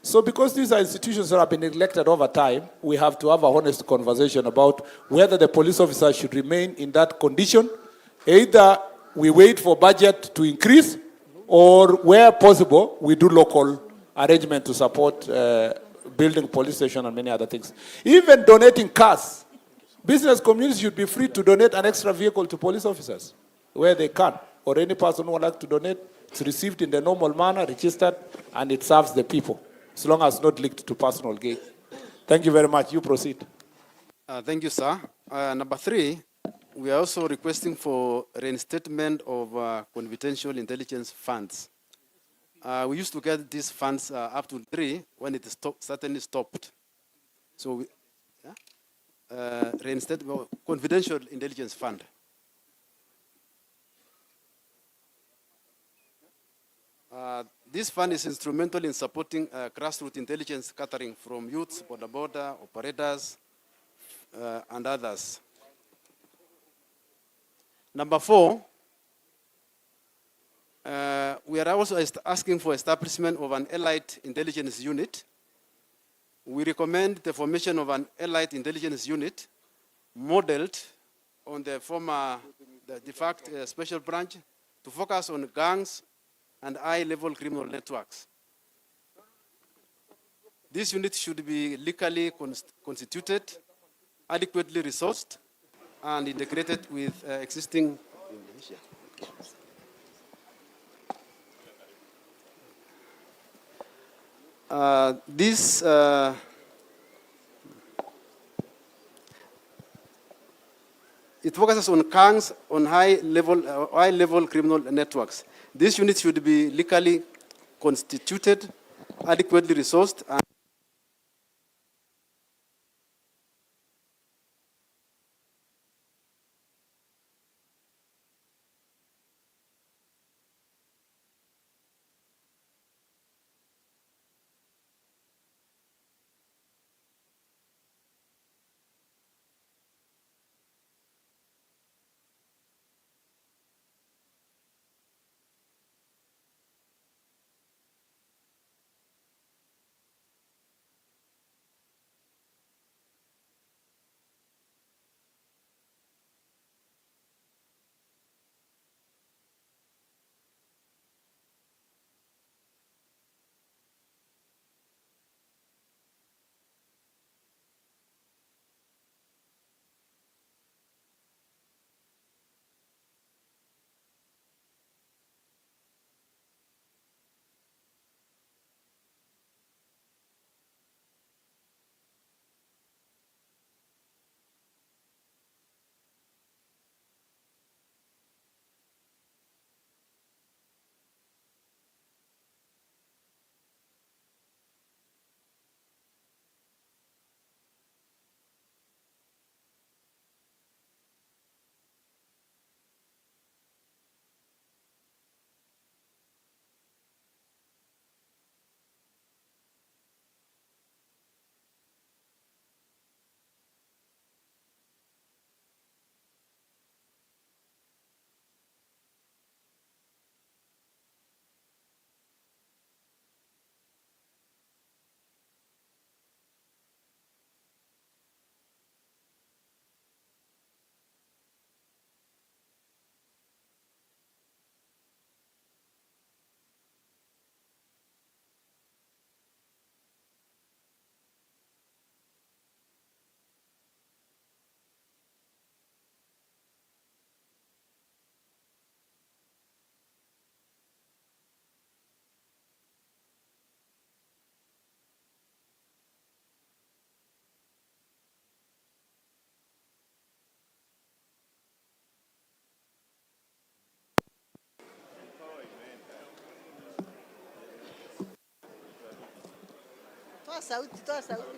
So because these are institutions that have been neglected over time, we have to have a honest conversation about whether the police officers should remain in that condition. Either we wait for budget to increase, or where possible, we do local arrangement to support building police station and many other things. Even donating cars. Business communities should be free to donate an extra vehicle to police officers where they can. Or any person who would like to donate, it's received in the normal manner, registered, and it serves the people, as long as not linked to personal gain. Thank you very much. You proceed. Thank you, sir. Number 3, we are also requesting for reinstatement of confidential intelligence funds. We used to get these funds up to 3 when it certainly stopped. So, reinstatement confidential intelligence fund. This fund is instrumental in supporting grassroots intelligence gathering from youths, border operators, and others. Number 4, we are also asking for establishment of an allied intelligence unit. We recommend the formation of an allied intelligence unit modeled on the former, the de facto special branch to focus on gangs and high-level criminal networks. This unit should be legally constituted, adequately resourced, and integrated with existing. It focuses on gangs, on high-level criminal networks. This unit should be legally constituted, adequately resourced, and Toa sauti, toa sauti.